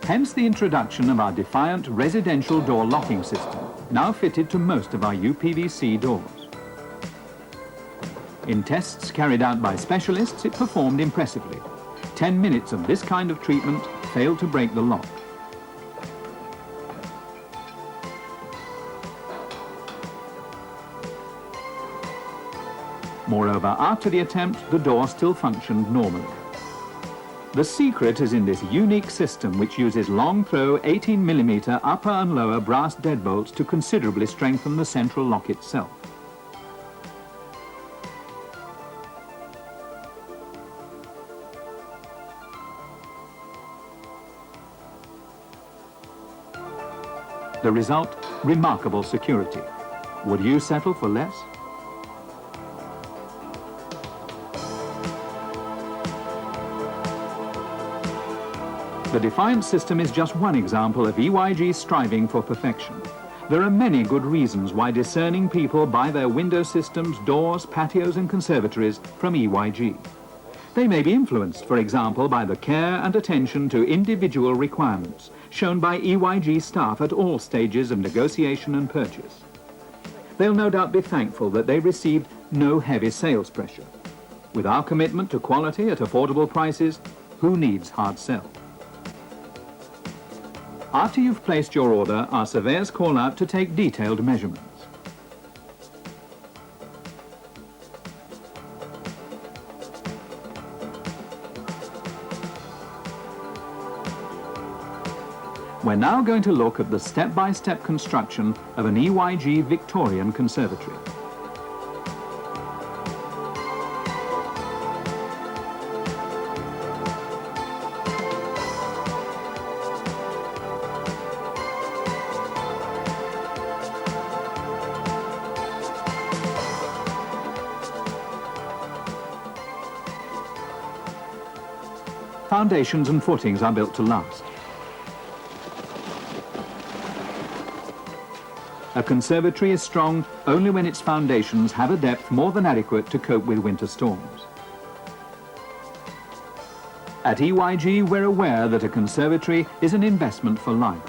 S2: Hence the introduction of our Defiant residential door locking system, now fitted to most of our UPVC doors. In tests carried out by specialists, it performed impressively. 10 minutes of this kind of treatment failed to break the lock. Moreover, after the attempt, the door still functioned normally. The secret is in this unique system which uses long-throw 18mm upper and lower brass deadbolts to considerably strengthen the central lock itself. The result, remarkable security. Would you settle for less? The Defiant system is just one example of EYG's striving for perfection. There are many good reasons why discerning people buy their window systems, doors, patios and conservatories from EYG. They may be influenced, for example, by the care and attention to individual requirements shown by EYG staff at all stages of negotiation and purchase. They'll no doubt be thankful that they received no heavy sales pressure. With our commitment to quality at affordable prices, who needs hard sell? After you've placed your order, our surveyors call out to take detailed measurements. We're now going to look at the step-by-step construction of an EYG Victorian conservatory. Foundations and footings are built to last. A conservatory is strong only when its foundations have a depth more than adequate to cope with winter storms. At EYG, we're aware that a conservatory is an investment for life.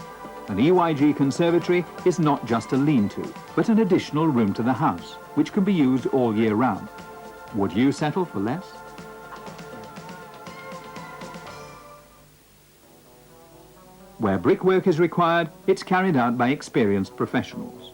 S2: An EYG conservatory is not just a lean-to, but an additional room to the house, which can be used all year round. Would you settle for less? Where brickwork is required, it's carried out by experienced professionals.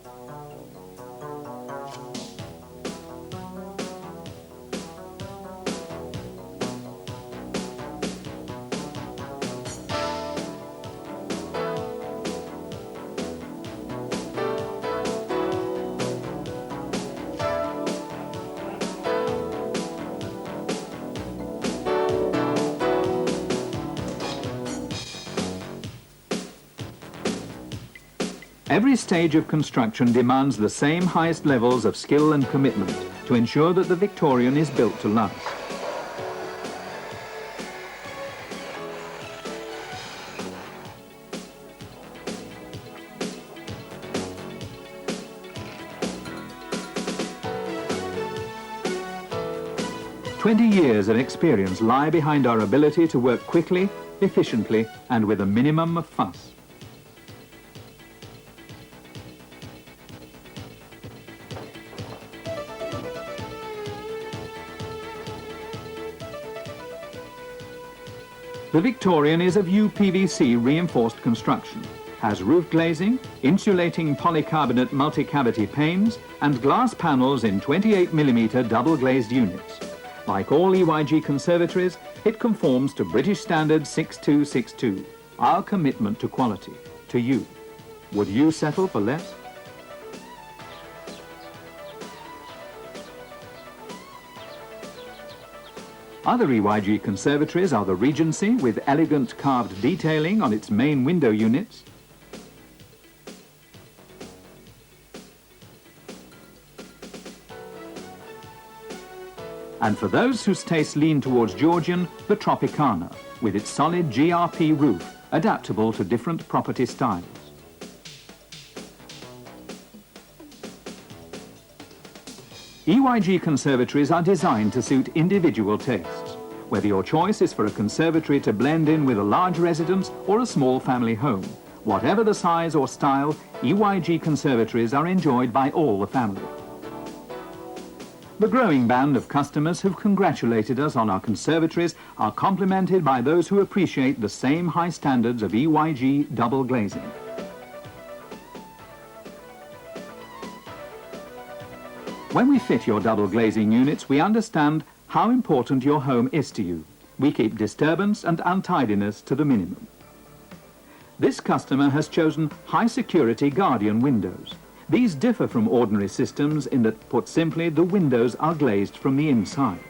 S2: Every stage of construction demands the same highest levels of skill and commitment to ensure that the Victorian is built to last. "20 years of experience lie behind our ability to work quickly, efficiently, and with a minimum of fuss. The Victorian is of UPVC reinforced construction, has roof glazing, insulating polycarbonate multi-cavity panes, and glass panels in 28mm double-glazed units. Like all EYG conservatories, it conforms to British Standard 6262, our commitment to quality, to you. Would you settle for less? Other EYG conservatories are the Regency with elegant carved detailing on its main window units, and for those whose tastes lean towards Georgian, the Tropicana with its solid GRP roof, adaptable to different property styles. EYG conservatories are designed to suit individual tastes, whether your choice is for a conservatory to blend in with a large residence or a small family home. Whatever the size or style, EYG conservatories are enjoyed by all the family. The growing band of customers who've congratulated us on our conservatories are complemented by those who appreciate the same high standards of EYG double glazing. When we fit your double glazing units, we understand how important your home is to you. We keep disturbance and untidiness to the minimum. This customer has chosen high security Guardian windows. These differ from ordinary systems in that, put simply, the windows are glazed from the inside.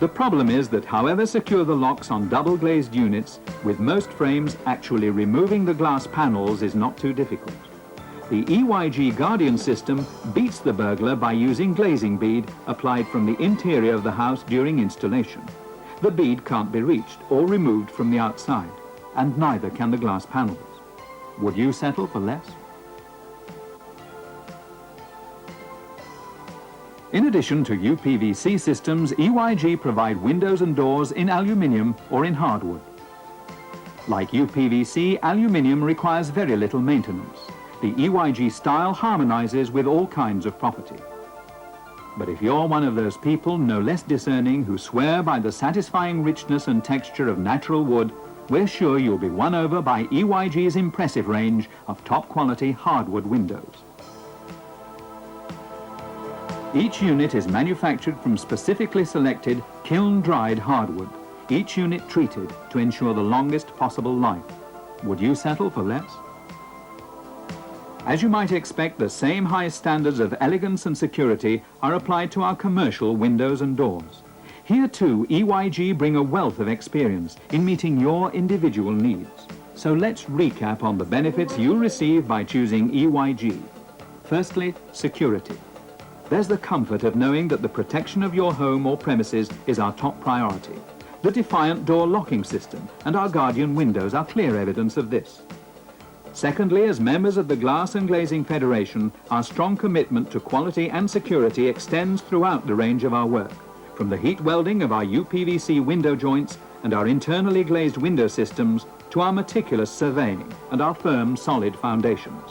S2: The problem is that however secure the locks on double glazed units, with most frames actually removing the glass panels is not too difficult. The EYG Guardian system beats the burglar by using glazing bead applied from the interior of the house during installation. The bead can't be reached or removed from the outside, and neither can the glass panels. Would you settle for less? In addition to UPVC systems, EYG provide windows and doors in aluminium or in hardwood. Like UPVC, aluminium requires very little maintenance. The EYG style harmonizes with all kinds of property. But if you're one of those people no less discerning who swear by the satisfying richness and texture of natural wood, we're sure you'll be won over by EYG's impressive range of top quality hardwood windows. Each unit is manufactured from specifically selected kiln-dried hardwood. each unit treated to ensure the longest possible life. Would you settle for less? As you might expect, the same high standards of elegance and security are applied to our commercial windows and doors. Here too, EYG bring a wealth of experience in meeting your individual needs. So let's recap on the benefits you receive by choosing EYG. Firstly, security. There's the comfort of knowing that the protection of your home or premises is our top priority. The Defiant door locking system and our Guardian windows are clear evidence of this. Secondly, as members of the Glass and Glazing Federation, our strong commitment to quality and security extends throughout the range of our work, from the heat welding of our UPVC window joints and our internally glazed window systems to our meticulous surveying and our firm, solid foundations.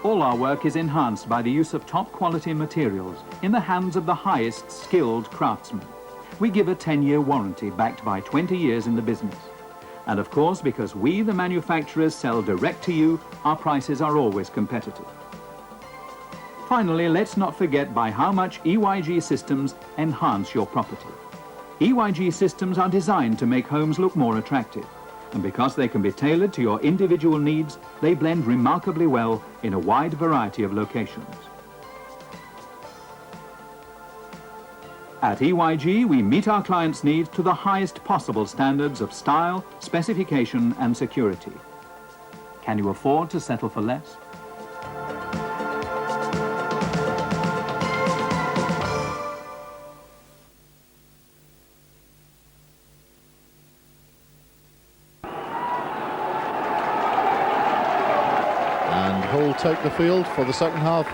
S2: All our work is enhanced by the use of top quality materials in the hands of the highest skilled craftsmen. We give a 10-year warranty backed by 20 years in the business. And of course, because we, the manufacturers, sell direct to you, our prices are always competitive. Finally, let's not forget by how much EYG systems enhance your property. EYG systems are designed to make homes look more attractive. And because they can be tailored to your individual needs, they blend remarkably well in a wide variety of locations. At EYG, we meet our clients' needs to the highest possible standards of style, specification and security. Can you afford to settle for less?
S1: And Hull take the field for the second half.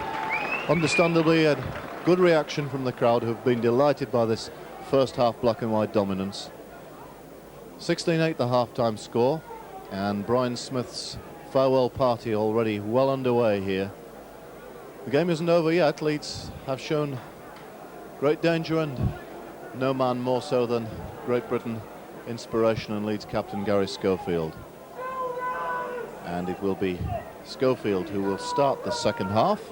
S1: Understandably, a good reaction from the crowd, who've been delighted by this first half black and white dominance. 16-8 the half-time score, and Brian Smith's farewell party already well underway here. The game isn't over yet. Leeds have shown great danger, and no man more so than Great Britain inspiration and Leeds captain Gary Schofield. And it will be Schofield who will start the second half,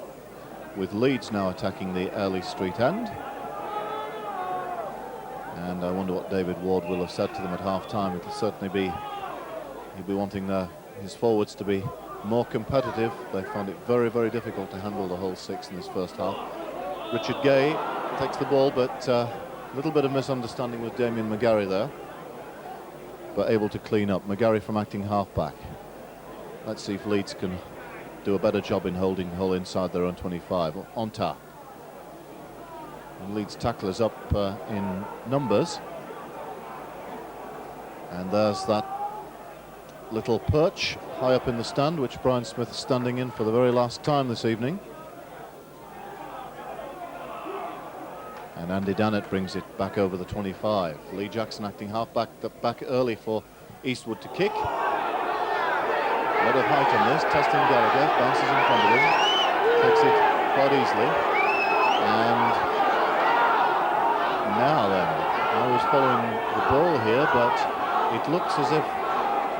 S1: with Leeds now attacking the early street end. And I wonder what David Ward will have said to them at half-time. It'll certainly be, he'll be wanting his forwards to be more competitive. They found it very, very difficult to handle the whole six in this first half. Richard Gay takes the ball, but a little bit of misunderstanding with Damien McGarry there, but able to clean up. McGarry from acting half-back. Let's see if Leeds can do a better job in holding Hull inside their own 25. On tap. And Leeds tacklers up in numbers. And there's that little perch high up in the stand, which Brian Smith is standing in for the very last time this evening. And Andy Dannett brings it back over the 25. Lee Jackson acting half-back, back early for Eastwood to kick. A lot of height on this. Testing Gallagher, bounces in front of him, takes it quite easily. And now then, I was following the ball here, but it looks as if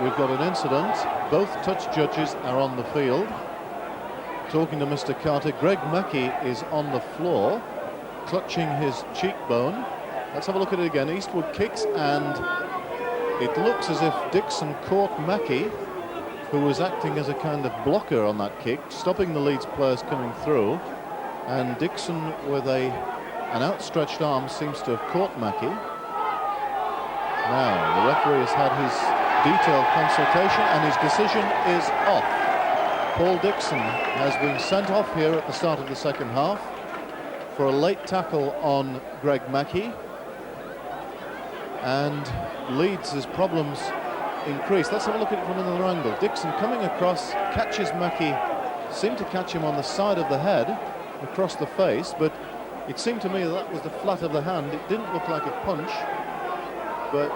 S1: we've got an incident. Both touch judges are on the field. Talking to Mr. Carter, Greg Mackey is on the floor, clutching his cheekbone. Let's have a look at it again. Eastwood kicks, and it looks as if Dixon caught Mackey, who was acting as a kind of blocker on that kick, stopping the Leeds players coming through. And Dixon, with an outstretched arm, seems to have caught Mackey. Now, the referee has had his detailed consultation, and his decision is off. Paul Dixon has been sent off here at the start of the second half for a late tackle on Greg Mackey. And Leeds' problems increase. Let's have a look at it from another angle. Dixon coming across, catches Mackey, seemed to catch him on the side of the head, across the face, but it seemed to me that was the flat of the hand. It didn't look like a punch, but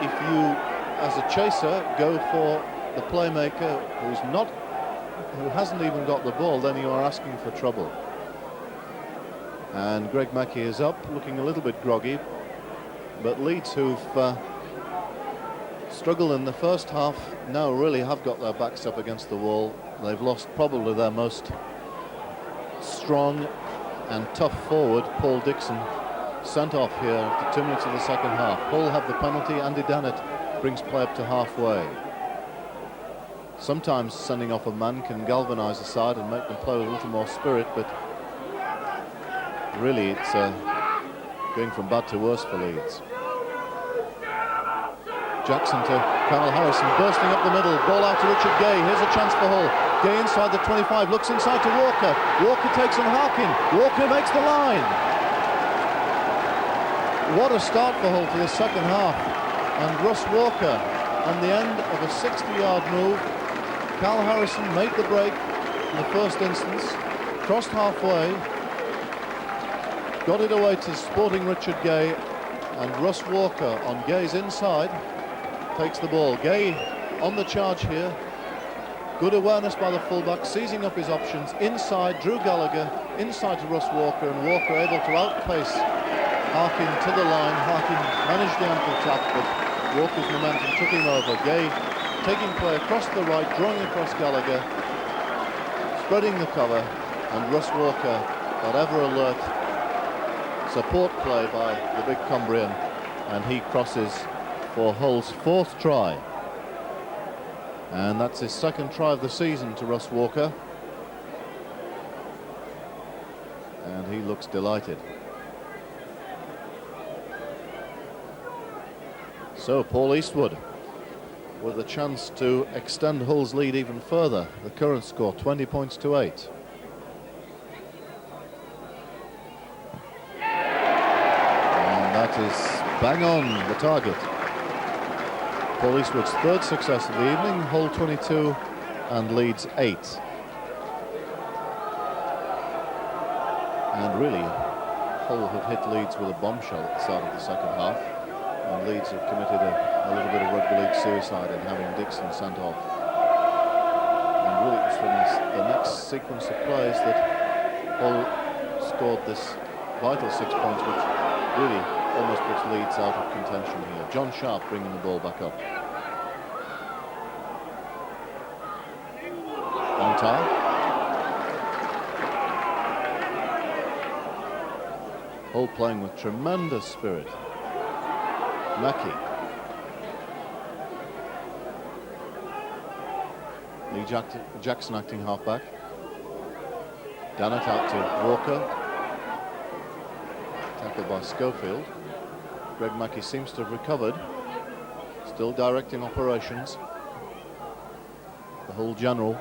S1: if you, as a chaser, go for the playmaker who hasn't even got the ball, then you are asking for trouble. And Greg Mackey is up, looking a little bit groggy, but Leeds, who've struggled in the first half, now really have got their backs up against the wall. They've lost probably their most strong and tough forward, Paul Dixon, sent off here after 2 minutes of the second half. Hull have the penalty. Andy Dannett brings play up to halfway. Sometimes sending off a man can galvanise the side and make them play with a little more spirit, but really it's going from bad to worse for Leeds. Jackson to Carl Harrison, bursting up the middle, ball out to Richard Gay. Here's a chance for Hull. Gay inside the 25, looks inside to Walker. Walker takes on Harkin. Walker makes the line. What a start for Hull for the second half. And Russ Walker, on the end of a 60-yard move, Carl Harrison made the break in the first instance, crossed halfway, got it away to sporting Richard Gay, and Russ Walker on Gay's inside takes the ball. Gay on the charge here. Good awareness by the fullback, seizing up his options. Inside, Drew Gallagher, inside to Russ Walker, and Walker able to outpace Harkin to the line. Harkin managed the ankle tap, but Walker's momentum took him over. Gay taking play across the right, drawing across Gallagher, spreading the cover, and Russ Walker, that ever alert support play by the big Cumbrian, and he crosses for Hull's fourth try. And that's his second try of the season to Russ Walker. And he looks delighted. So Paul Eastwood with a chance to extend Hull's lead even further. The current score 20 points to 8. And that is bang on the target. Paul Eastwood's third success of the evening. Hull 22 and Leeds 8. And really, Hull have hit Leeds with a bombshell at the start of the second half, and Leeds have committed a little bit of rugby league suicide in having Dixon sent off. And really, it was from the next sequence of plays that Hull scored this vital 6 points, which really almost puts Leeds out of contention here. John Sharp bringing the ball back up. Montar. Hull playing with tremendous spirit. Mackey. Lee Jackson acting halfback. Dannett out to Walker. Tackled by Schofield. Greg Mackey seems to have recovered. Still directing operations. The Hull general.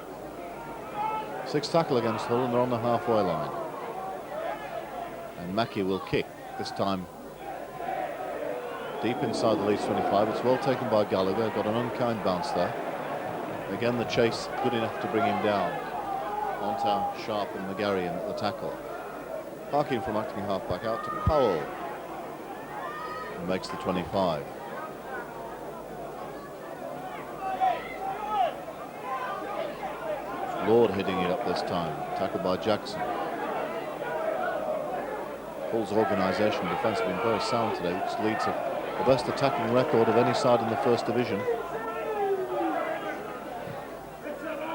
S1: 6 tackle against Hull, and they're on the halfway line. And Mackey will kick, this time deep inside the Leeds 25. It's well taken by Gallagher, got an unkind bounce there. Again, the chase good enough to bring him down. Montour, Sharp and McGarrian at the tackle. Harkin from acting halfback out to Powell. And makes the 25. Lord hitting it up this time, tackled by Jackson. Hull's organisation defence has been very sound today, which leads to the best attacking record of any side in the First Division.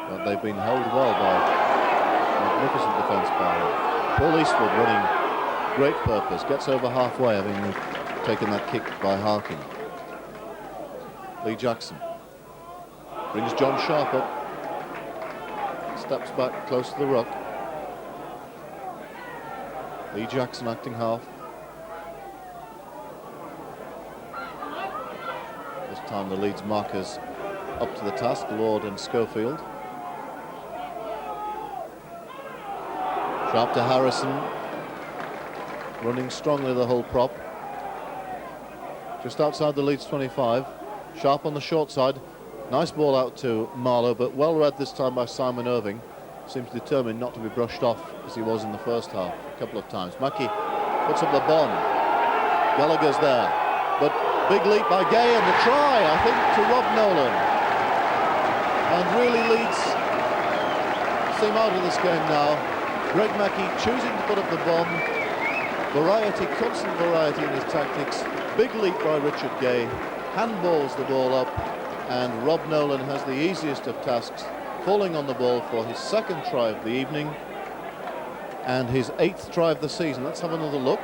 S1: But they've been held well by magnificent defence by Paul Eastwood, running great purpose, gets over halfway, having taken that kick by Harkin. Lee Jackson brings John Sharp up, steps back close to the ruck. Lee Jackson acting half. This time the Leeds markers up to the task, Lord and Schofield. Sharp to Harrison, running strongly the Hull prop. Just outside the Leeds 25. Sharp on the short side. Nice ball out to Marlowe, but well read this time by Simon Irving. Seems determined not to be brushed off as he was in the first half a couple of times. Mackey puts up the bomb. Gallagher's there, but big leap by Gay, and the try, I think, to Rob Nolan. And really Leeds seem out of this game now. Greg Mackey choosing to put up the bomb. Variety, constant variety in his tactics. Big leap by Richard Gay. Handballs the ball up, and Rob Nolan has the easiest of tasks, falling on the ball for his second try of the evening and his 8th try of the season. Let's have another look.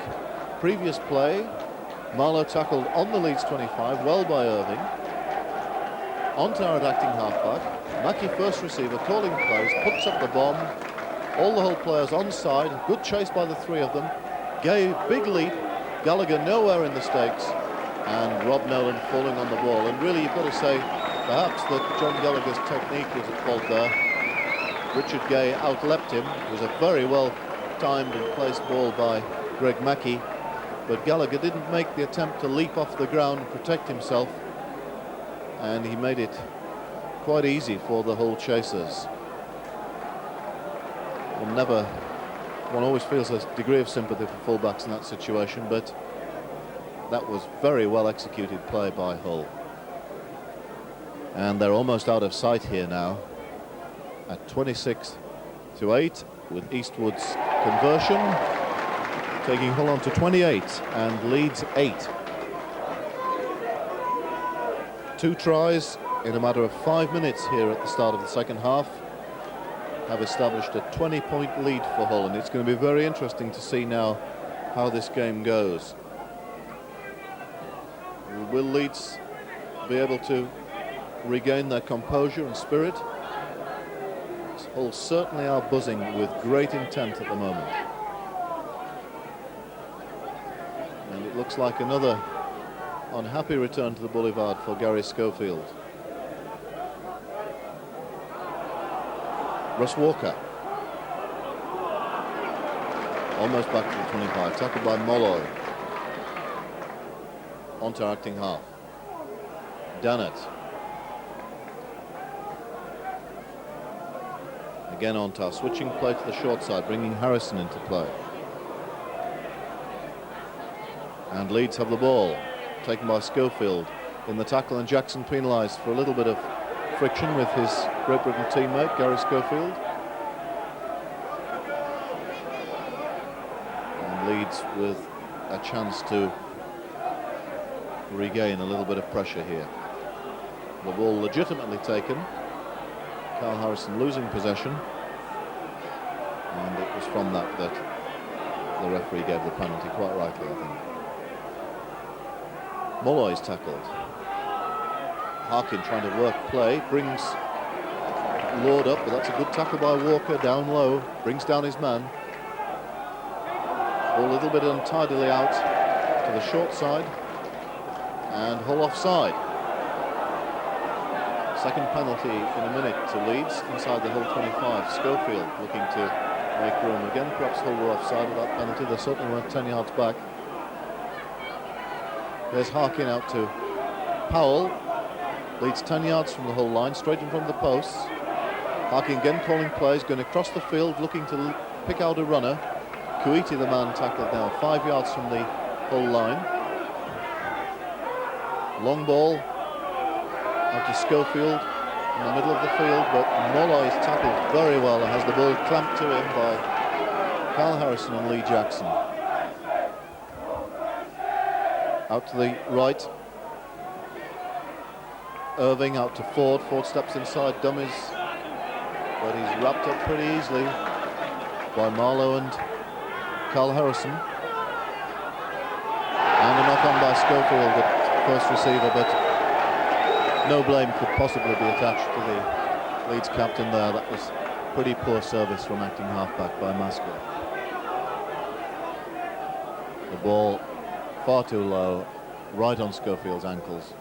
S1: previous play, Marlowe tackled on the Leeds 25, well by Irving. Ontar at acting halfback. Mackey first receiver, calling plays, puts up the bomb. All the Hull players onside. Good chase by the three of them. Gay, big leap. Gallagher nowhere in the stakes. And Rob Nolan falling on the ball. And really, you've got to say, perhaps that John Gallagher's technique was at fault there. Richard Gay outleapt him. It was a very well timed and placed ball by Greg Mackey. But Gallagher didn't make the attempt to leap off the ground and protect himself. And he made it quite easy for the Hull chasers. One always feels a degree of sympathy for fullbacks in that situation, but that was very well executed play by Hull. And they're almost out of sight here now at 26-8 with Eastwood's conversion, taking Hull on to 28 and Leeds 8. 2 tries in a matter of 5 minutes here at the start of the second half have established a 20-point lead for Hull, and it's going to be very interesting to see now how this game goes. Will Leeds be able to regain their composure and spirit? Hull certainly are buzzing with great intent at the moment. And it looks like another unhappy return to the boulevard for Gary Schofield. Russ Walker. Almost back to the 25. Tackled by Molloy. Onto acting half. Dannett. Again Ontar, switching play to the short side, bringing Harrison into play. And Leeds have the ball, taken by Schofield in the tackle, and Jackson penalised for a little bit of friction with his Great Britain teammate, Gary Schofield. And Leeds with a chance to regain a little bit of pressure here. The ball legitimately taken. Carl Harrison losing possession, and it was from that the referee gave the penalty, quite rightly, I think. Molloy's tackled. Harkin trying to work play, brings Lord up, but that's a good tackle by Walker, down low, brings down his man. Ball a little bit untidily out to the short side, and Hull offside. Second penalty in a minute to Leeds inside the Hull 25. Schofield looking to make room again. Perhaps Hull were offside of that penalty. They certainly weren't 10 yards back. There's Harkin out to Powell. Leeds 10 yards from the Hull line, straight in front of the posts. Harkin again calling plays, going across the field, looking to pick out a runner. Kuiti, the man, tackled now 5 yards from the Hull line. Long ball out to Schofield in the middle of the field, but Molloy is tackled very well and has the ball clamped to him by Carl Harrison and Lee Jackson. Out to the right, Irving out to Ford. Ford steps inside dummies, but he's wrapped up pretty easily by Marlowe and Carl Harrison. And a knock on by Schofield at first receiver, but no blame could possibly be attached to the Leeds captain there. That was pretty poor service from acting halfback by Maskell. The ball far too low, right on Schofield's ankles.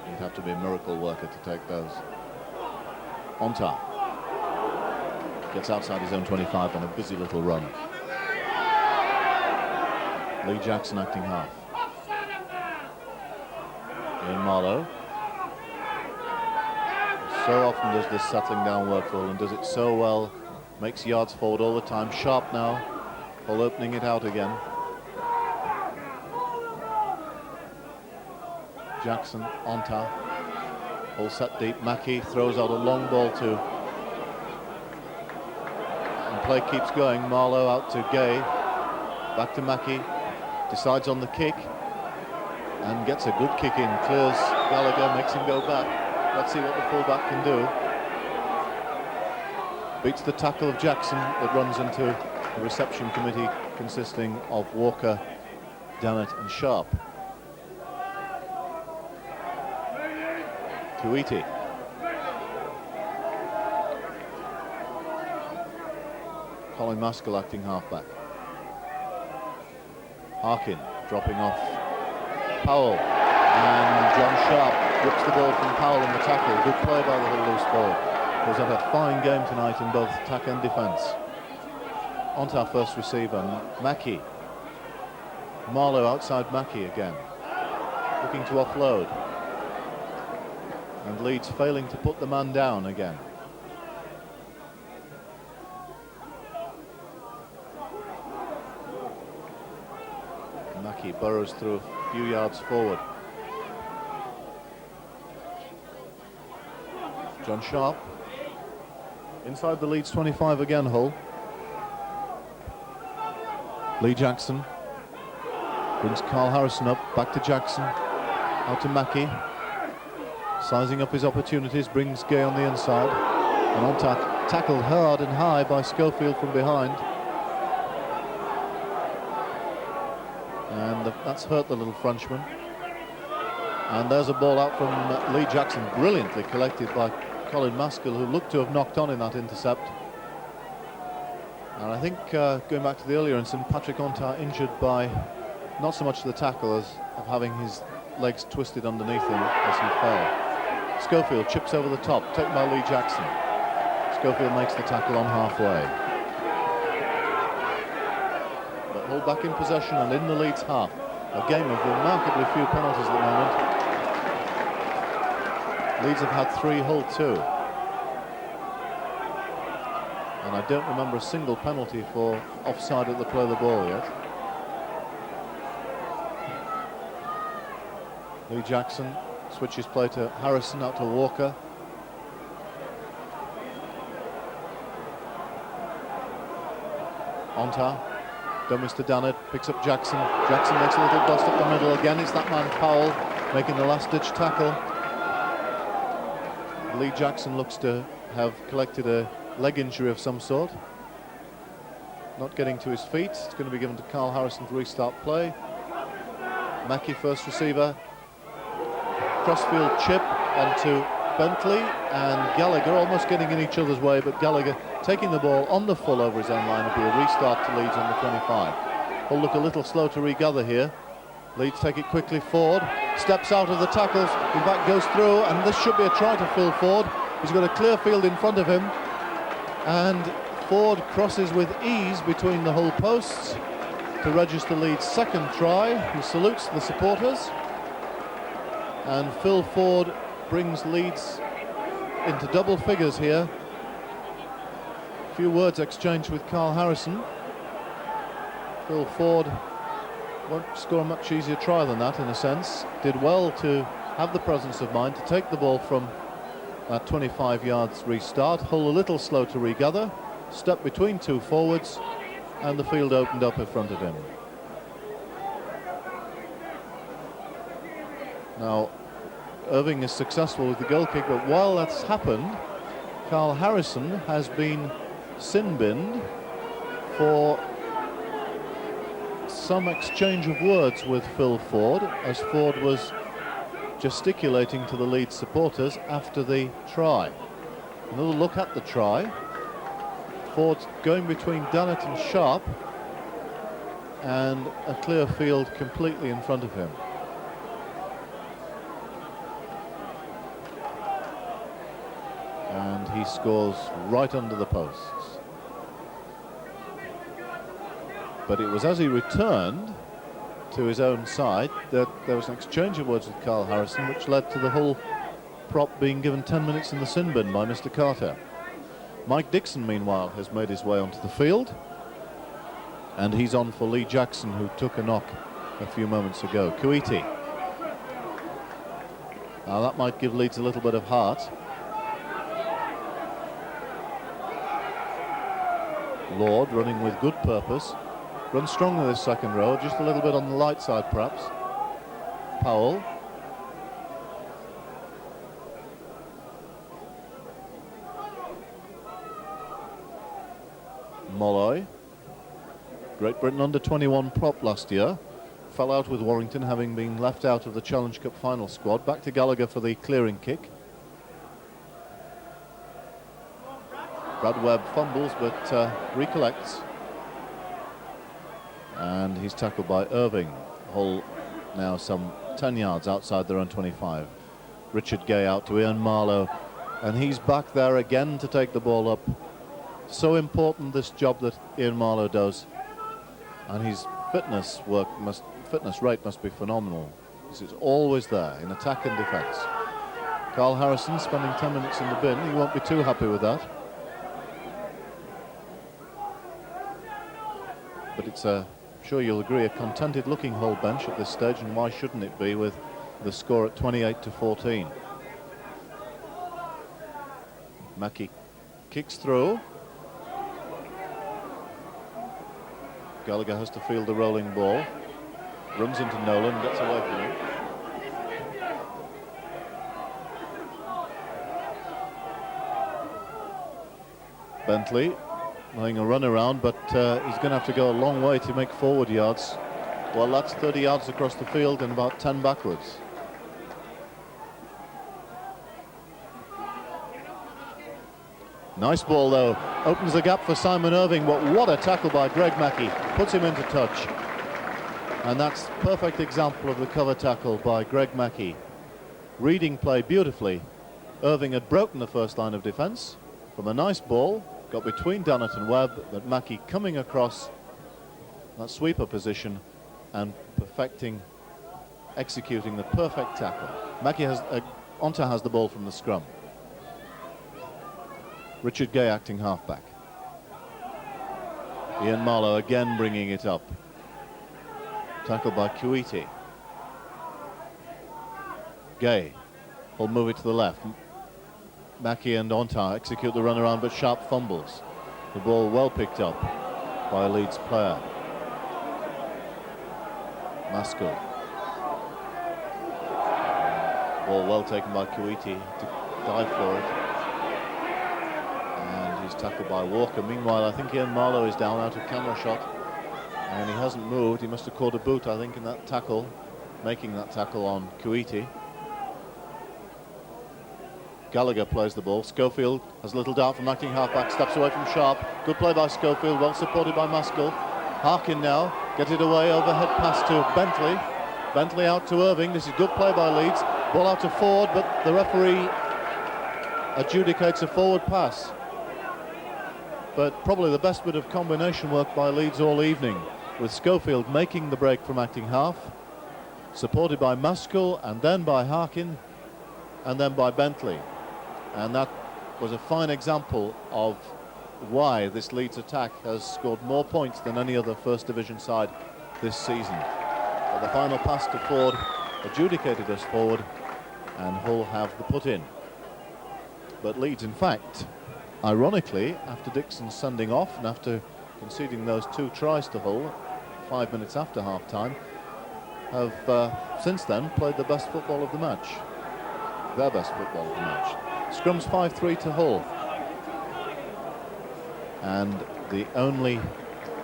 S1: You'd have to be a miracle worker to take those. Ontar gets outside his own 25 on a busy little run. Lee Jackson acting half. Ian Marlowe. So often does this settling down work for Hull, and does it so well. Makes yards forward all the time. Sharp now. Hull opening it out again. Jackson, Ontar. Hull set deep. Mackey throws out a long ball to. And play keeps going. Marlowe out to Gay. Back to Mackey. Decides on the kick. And gets a good kick in. Clears Gallagher, makes him go back. Let's see what the fullback can do. Beats the tackle of Jackson that runs into The reception committee consisting of Walker, Dannett and Sharp. Kuiti. Colin Maskell acting halfback. Harkin dropping off Powell, and John Sharp rips the ball from Powell in the tackle. Good play by the Hull loose forward, who's had a fine game tonight in both attack and defence. On to our first receiver, Mackey. Marlowe outside Mackey again, looking to offload. And Leeds failing to put the man down again. Mackey burrows through a few yards forward. John Sharp inside the Leeds 25 again, Hull. Lee Jackson brings Carl Harrison up, back to Jackson, out to Mackey. Sizing up his opportunities, brings Gay on the inside. And on tackled hard and high by Schofield from behind. And that's hurt the little Frenchman. And there's a ball out from Lee Jackson, brilliantly collected by Colin Maskell, who looked to have knocked on in that intercept. And I think, going back to the earlier incident, Patrick Ontar injured by not so much the tackle as of having his legs twisted underneath him as he fell. Schofield chips over the top, taken by Lee Jackson. Schofield makes the tackle on halfway. But Hull back in possession and in the Leeds half. A game of remarkably few penalties at the moment. Leeds have had 3, Hull 2. And I don't remember a single penalty for offside at the play of the ball yet. Lee Jackson switches play to Harrison, out to Walker. Ontar, dummies to Dannett, picks up Jackson. Jackson makes a little bust up the middle again. It's that man Powell making the last-ditch tackle. Lee Jackson looks to have collected a leg injury of some sort. Not getting to his feet. It's going to be given to Carl Harrison to restart play. Mackey, first receiver. Crossfield chip onto Bentley, and Gallagher almost getting in each other's way, but Gallagher taking the ball on the full over his own line. It'll be a restart to Leeds on the 25. Will look a little slow to regather here. Leeds take it quickly. Ford steps out of the tackles, in fact goes through, and this should be a try to Phil Ford. He's got a clear field in front of him, and Ford crosses with ease between the Hull posts to register Leeds' second try. He salutes the supporters. And Phil Ford brings Leeds into double figures here. A few words exchanged with Carl Harrison. Phil Ford won't score a much easier try than that, in a sense. Did well to have the presence of mind to take the ball from that 25 yards restart. Hull a little slow to regather. Step between two forwards, and the field opened up in front of him. Now, Irving is successful with the goal kick, but while that's happened, Carl Harrison has been sin-binned for some exchange of words with Phil Ford, as Ford was gesticulating to the Leeds supporters after the try. Another look at the try. Ford going between Dannett and Sharp, and a clear field completely in front of him. And he scores right under the posts. But it was as he returned to his own side that there was an exchange of words with Carl Harrison, which led to the Hull prop being given 10 minutes in the sin bin by Mr. Carter. Mike Dixon, meanwhile, has made his way onto the field, and he's on for Lee Jackson, who took a knock a few moments ago. Kuiti. Now that might give Leeds a little bit of heart. Lord running with good purpose. Runs strongly this second row, just a little bit on the light side perhaps. Powell. Molloy. Great Britain under-21 prop last year. Fell out with Warrington, having been left out of the Challenge Cup final squad. Back to Gallagher for the clearing kick. Brad Webb fumbles but recollects. And he's tackled by Irving. Hull now some 10 yards outside their own 25. Richard Gay out to Ian Marlowe, and he's back there again to take the ball up. So important, this job that Ian Marlowe does, and his fitness rate must be phenomenal, because it's always there in attack and defence. Carl Harrison spending 10 minutes in the bin. He won't be too happy with that, but it's sure you'll agree, a contented looking Hull bench at this stage, and why shouldn't it be with the score at 28-14. Mackey kicks through. Gallagher has to field the rolling ball. Runs into Nolan, gets away from him. Bentley laying a run around, but he's going to have to go a long way to make forward yards. Well, that's 30 yards across the field and about 10 backwards. Nice ball though, opens the gap for Simon Irving, but what a tackle by Greg Mackey, puts him into touch. And that's a perfect example of the cover tackle by Greg Mackey. Reading play beautifully. Irving had broken the first line of defence from a nice ball, got between Dunnett and Webb, but Mackey coming across that sweeper position and executing the perfect tackle. Mackey Onta has the ball from the scrum. Richard Gay acting halfback. Ian Marlowe again bringing it up. Tackled by Kuiti. Gay will move it to the left. Mackey and Onta execute the run around, but Sharp fumbles. The ball well picked up by a Leeds player. Maskell. Ball well taken by Kuiti to dive for it. Tackled by Walker. Meanwhile, I think Ian Marlowe is down out of camera shot, and he hasn't moved. He must have caught a boot, I think, in that tackle, making that tackle on Kuiti. Gallagher plays the ball. Schofield has a little dart from acting halfback, steps away from Sharp. Good play by Schofield, well supported by Maskell. Harkin now, get it away, overhead pass to Bentley. Bentley out to Irving. This is good play by Leeds. Ball out to Ford, but the referee adjudicates a forward pass. But probably the best bit of combination work by Leeds all evening, with Schofield making the break from acting half, supported by Maskell, and then by Harkin, and then by Bentley. And that was a fine example of why this Leeds attack has scored more points than any other First Division side this season. But the final pass to Ford adjudicated us forward, and Hull have the put in. But Leeds, in fact, ironically, after Dixon's sending off and after conceding those 2 tries to Hull 5 minutes after half-time, have since then played the best football of the match. Their best football of the match. Scrum's 5-3 to Hull. And the only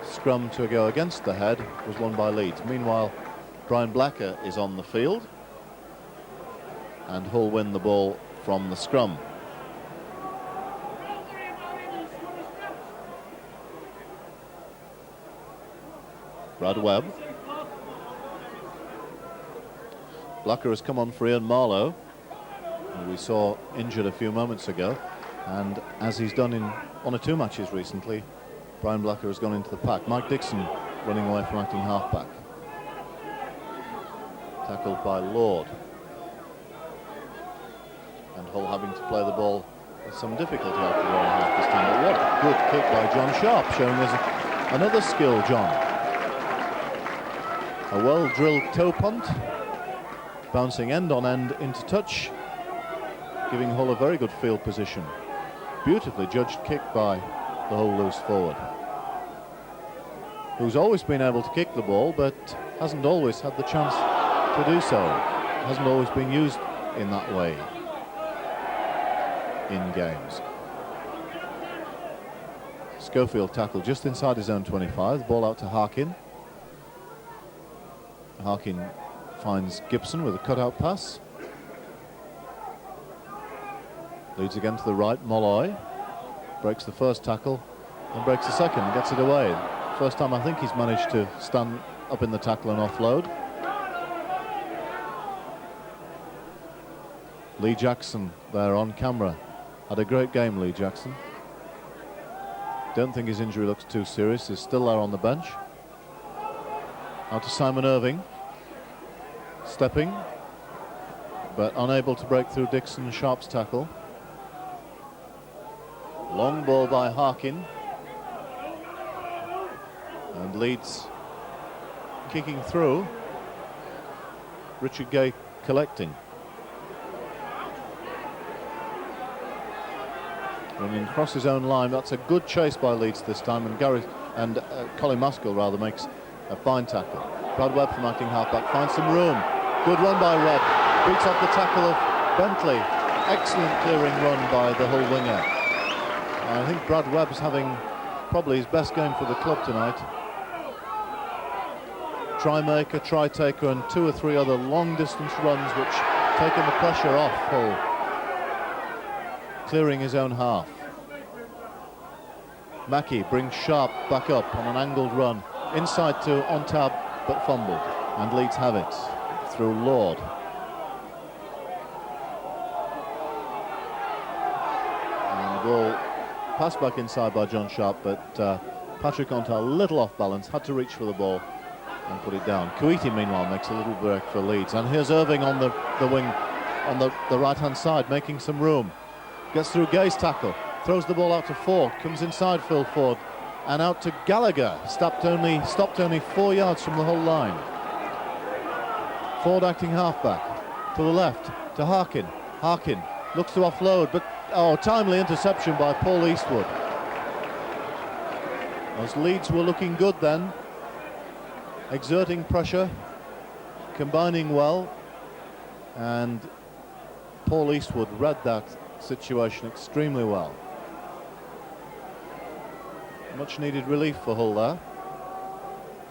S1: scrum to go against the head was won by Leeds. Meanwhile, Brian Blacker is on the field, and Hull win the ball from the scrum. Brad Webb. Blacker has come on for Ian Marlowe, who we saw injured a few moments ago, and as he's done in 1 or 2 matches recently, Brian Blacker has gone into the pack. Mike Dixon running away from acting halfback. Tackled by Lord. And Hull having to play the ball with some difficulty after the half this time. But what a good kick by John Sharp, showing us another skill, John. A well-drilled toe punt, bouncing end on end into touch, giving Hull a very good field position. Beautifully judged kick by the Hull loose forward, who's always been able to kick the ball, but hasn't always had the chance to do so. Hasn't always been used in that way in games. Schofield tackle just inside his own 25. The ball out to Harkin. Harkin finds Gibson with a cutout pass. Leeds again to the right. Molloy breaks the first tackle and breaks the second and gets it away. First time I think he's managed to stand up in the tackle and offload. Lee Jackson there on camera. Had a great game, Lee Jackson. Don't think his injury looks too serious. He's still there on the bench. Out to Simon Irving. Stepping, but unable to break through Dixon Sharp's tackle. Long ball by Harkin. And Leeds kicking through. Richard Gay collecting. Running across his own line. That's a good chase by Leeds this time, and Colin Maskell rather makes a fine tackle. Brad Webb from acting halfback finds some room. Good run by Webb. Beats off the tackle of Bentley. Excellent clearing run by the Hull winger. I think Brad Webb's having probably his best game for the club tonight. Try maker, try taker, and 2 or 3 other long distance runs which taken the pressure off Hull. Clearing his own half. Mackey brings Sharp back up on an angled run. Inside to Ontab, but fumbled. And Leeds have it through Lord. And the ball passed back inside by John Sharp, but Patrick Ontab a little off balance, had to reach for the ball and put it down. Kuiti meanwhile makes a little break for Leeds. And here's Irving on the wing, on the right hand side, making some room. Gets through Gay's tackle, throws the ball out to Ford, comes inside Phil Ford, and out to Gallagher, stopped only 4 yards from the whole line. Ford acting halfback, to the left, to Harkin. Harkin looks to offload, but timely interception by Paul Eastwood. As Leeds were looking good then, exerting pressure, combining well, and Paul Eastwood read that situation extremely well. Much needed relief for Hull there.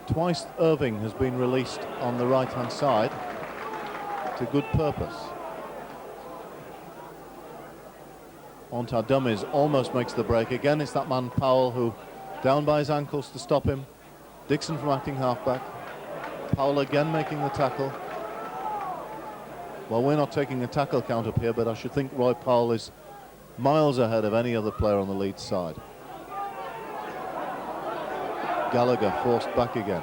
S1: Twice Irving has been released on the right hand side to good purpose. Onto dummies, almost makes the break. Again it's that man Powell who down by his ankles to stop him. Dixon from acting halfback. Powell again making the tackle. Well, we're not taking a tackle count up here, but I should think Roy Powell is miles ahead of any other player on the Leeds side. Gallagher forced back again.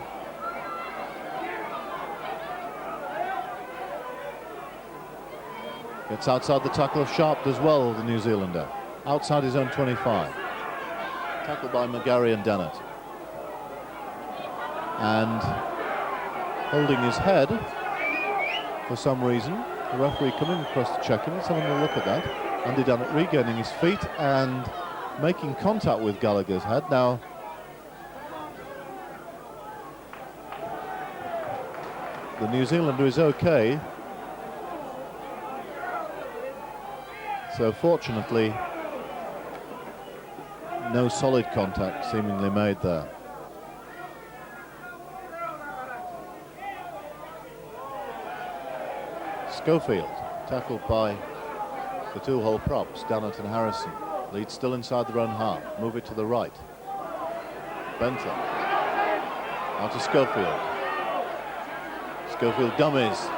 S1: Gets outside the tackle of Sharp as well, the New Zealander. Outside his own 25. Tackled by McGarry and Dennett. And holding his head for some reason. The referee coming across to check him. Let's have a look at that. Andy Dennett regaining his feet and making contact with Gallagher's head. Now, the New Zealander is okay. So fortunately, no solid contact seemingly made there. Schofield, tackled by the 2 Hull props, Dannett and Harrison. Leeds still inside their own half. Move it to the right. Bentley. Out to Schofield. Schofield dummies.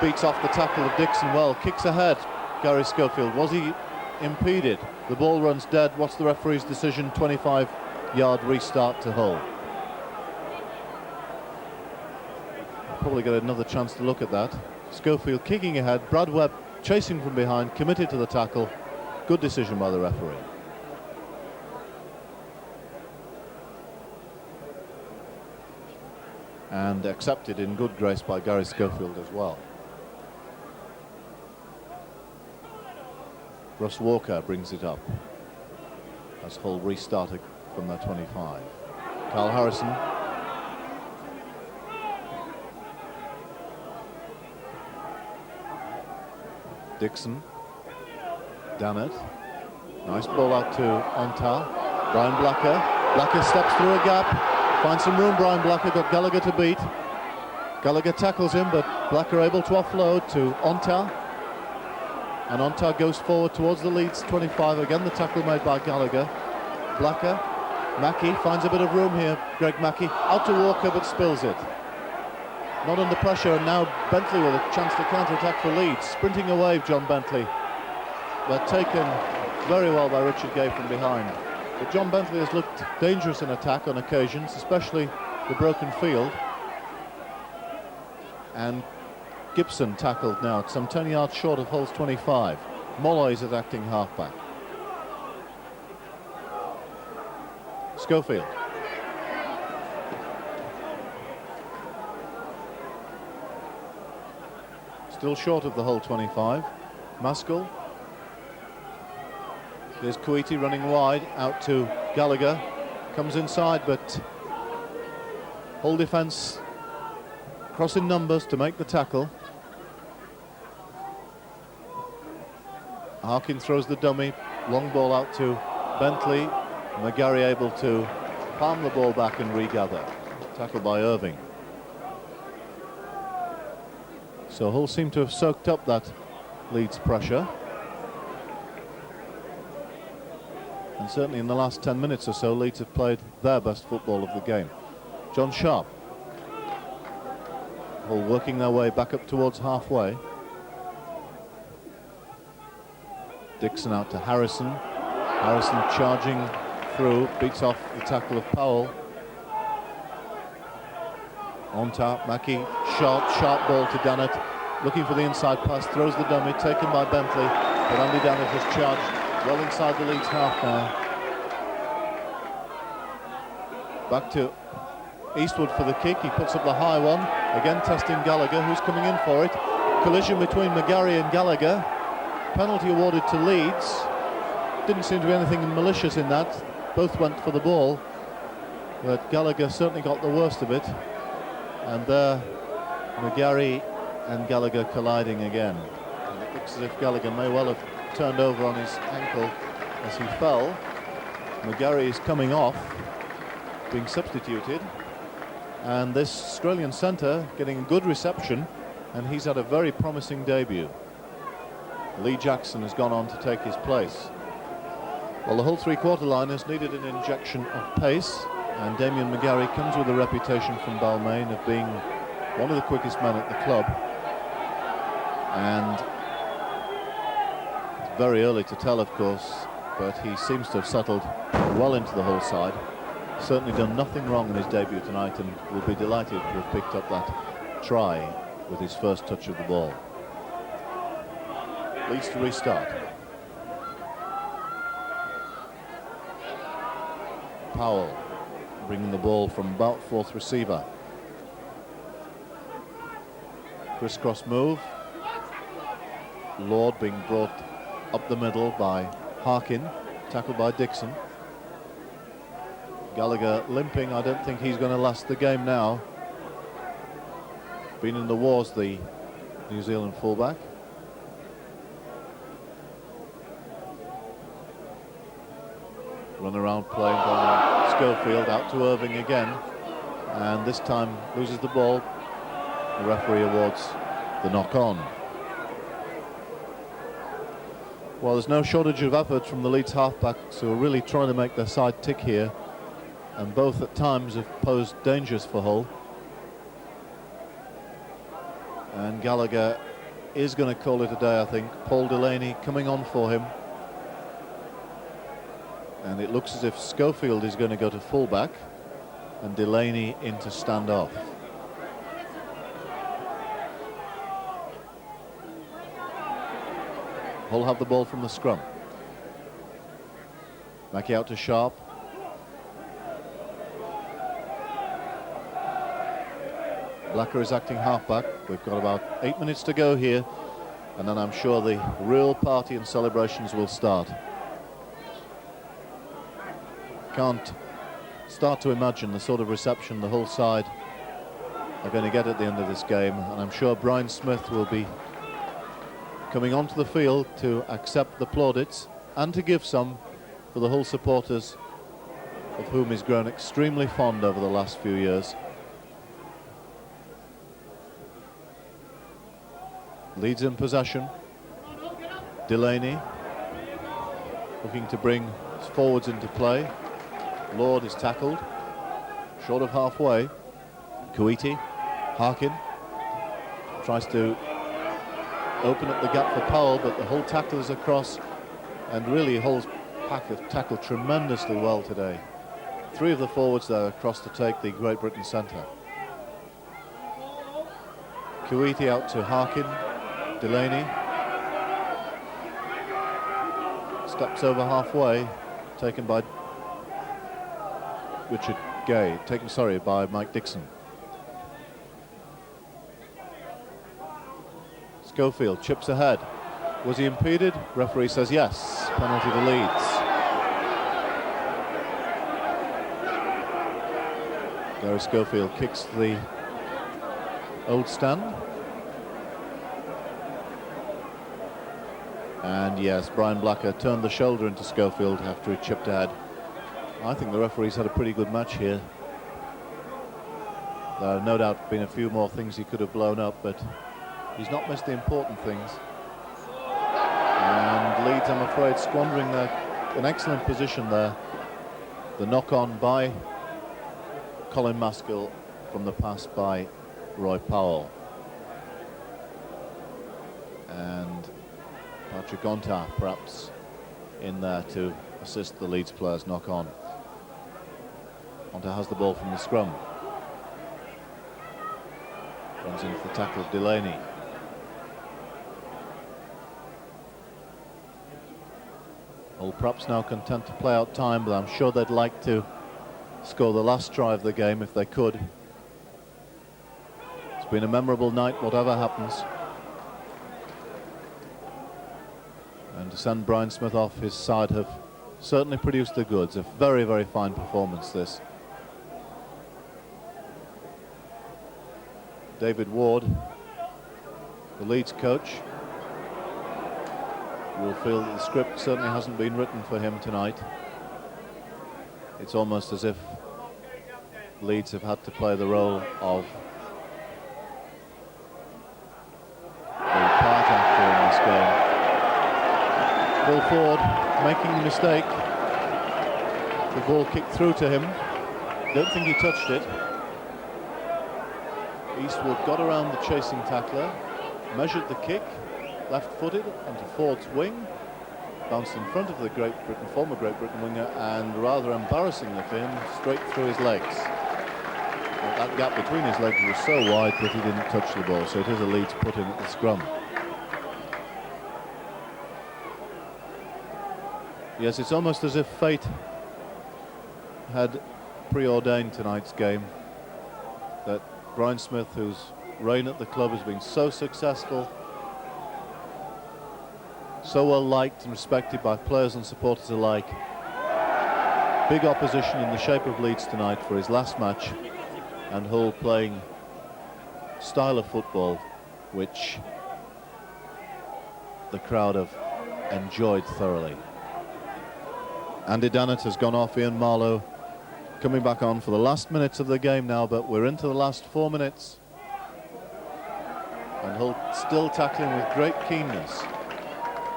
S1: Beats off the tackle of Dixon well. Kicks ahead. Gary Schofield. Was he impeded? The ball runs dead. What's the referee's decision? 25-yard restart to Hull. Probably get another chance to look at that. Schofield kicking ahead, Brad Webb chasing from behind, committed to the tackle. Good decision by the referee. And accepted in good grace by Gary Schofield as well. Russ Walker brings it up as Hull restarted from their 25. Carl Harrison. Dixon, Dannett, nice ball out to Onta, Brian Blacker, Blacker steps through a gap, finds some room. Brian Blacker got Gallagher to beat. Gallagher tackles him, but Blacker able to offload to Onta. And Onta goes forward towards the Leeds 25. Again, the tackle made by Gallagher. Blacker, Mackey finds a bit of room here. Greg Mackey out to Walker, but spills it. Not under pressure, and now Bentley with a chance to counter-attack for Leeds. Sprinting away, John Bentley, but taken very well by Richard Gay from behind. But John Bentley has looked dangerous in attack on occasions, especially the broken field. And Gibson tackled now, some 10 yards short of Hull's 25. Molloy is at acting halfback. Schofield. Still short of the Hull 25. Maskell. There's Kuiti running wide, out to Gallagher. Comes inside, but Hull defence crossing numbers to make the tackle. Harkin throws the dummy. Long ball out to Bentley. McGarry able to palm the ball back and regather. Tackle by Irving. So Hull seem to have soaked up that Leeds pressure. And certainly in the last 10 minutes or so, Leeds have played their best football of the game. John Sharp. Hull working their way back up towards halfway. Dixon out to Harrison. Harrison charging through, beats off the tackle of Powell. On top, Mackey, sharp ball to Dannett, looking for the inside pass, throws the dummy, taken by Bentley, but Andy Dannett has charged well inside the Leeds half now. Back to Eastwood for the kick, he puts up the high one, again testing Gallagher, who's coming in for it. Collision between McGarry and Gallagher, penalty awarded to Leeds. Didn't seem to be anything malicious in that, both went for the ball, but Gallagher certainly got the worst of it. And there, McGarry and Gallagher colliding again. And it looks as if Gallagher may well have turned over on his ankle as he fell. McGarry is coming off, being substituted. And this Australian centre getting a good reception, and he's had a very promising debut. Lee Jackson has gone on to take his place. Well, the whole three-quarter line has needed an injection of pace, and Damien McGarry comes with a reputation from Balmain of being one of the quickest men at the club. And it's very early to tell, of course, but he seems to have settled well into the Hull side. Certainly done nothing wrong in his debut tonight, and will be delighted to have picked up that try with his first touch of the ball. Leeds to restart. Powell bringing the ball from about fourth receiver. Crisscross move. Lord being brought up the middle by Harkin, tackled by Dixon. Gallagher limping. I don't think he's going to last the game now. Been in the wars, the New Zealand fullback. Run around play by Schofield, out to Irving again, and this time loses the ball. The referee awards the knock-on. Well, there's no shortage of effort from the Leeds halfbacks, who are really trying to make their side tick here, and both at times have posed dangers for Hull. And Gallagher is going to call it a day, I think. Paul Delaney coming on for him. And it looks as if Schofield is going to go to fullback and Delaney into standoff. Hull have the ball from the scrum. Mackey out to Sharp. Blacker is acting halfback. We've got about 8 minutes to go here, and then I'm sure the real party and celebrations will start. Can't start to imagine the sort of reception the Hull side are going to get at the end of this game, and I'm sure Brian Smith will be coming onto the field to accept the plaudits and to give some for the Hull supporters of whom he's grown extremely fond over the last few years. Leeds in possession. Delaney looking to bring his forwards into play. Lord is tackled short of halfway. Kuiti, Harkin tries to open up the gap for Powell, but the whole tackle is across, and really Hull's pack have tackled tremendously well today. Three of the forwards there across to take the Great Britain centre. Kuiti out to Harkin. Delaney steps over halfway, taken by Richard Gay, by Mike Dixon. Schofield chips ahead. Was he impeded? Referee says yes. Penalty to Leeds. Gary Schofield kicks the old stand. And yes, Brian Blacker turned the shoulder into Schofield after he chipped ahead. I think the referee's had a pretty good match here. There have no doubt been a few more things he could have blown up, but he's not missed the important things. And Leeds, I'm afraid, squandering an excellent position there. The knock-on by Colin Maskell from the pass by Roy Powell. And Patrick Onta perhaps in there to assist the Leeds players knock on. Onta has the ball from the scrum. Runs into the tackle of Delaney. Well, perhaps now content to play out time, but I'm sure they'd like to score the last try of the game if they could. It's been a memorable night, whatever happens. And to send Brian Smith off, his side have certainly produced the goods. A very, very fine performance, this. David Ward, the Leeds coach, will feel that the script certainly hasn't been written for him tonight. It's almost as if Leeds have had to play the role of the part actor in this game. Will Ford making the mistake. The ball kicked through to him. Don't think he touched it. Eastwood got around the chasing tackler, measured the kick, left-footed onto Ford's wing, bounced in front of the former Great Britain winger, and rather embarrassingly for him, straight through his legs. But that gap between his legs was so wide that he didn't touch the ball, so it is a Leeds put in at the scrum. Yes, it's almost as if fate had preordained tonight's game, that Brian Smith, whose reign at the club has been so successful, so well liked and respected by players and supporters alike, big opposition in the shape of Leeds tonight for his last match, and Hull playing style of football which the crowd have enjoyed thoroughly. Andy Dannett has gone off. Ian Marlowe coming back on for the last minutes of the game now, but we're into the last 4 minutes. And Hull still tackling with great keenness.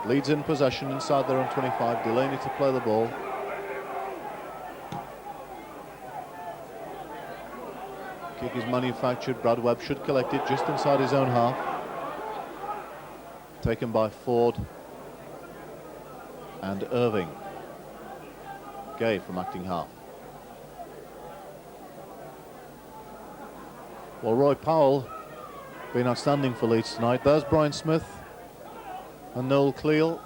S1: Leeds in possession inside their own 25. Delaney to play the ball. Kick is manufactured. Brad Webb should collect it just inside his own half. Taken by Ford and Irving. Gay from acting half. Well, Roy Powell been outstanding for Leeds tonight. There's Brian Smith and Noel Cleal,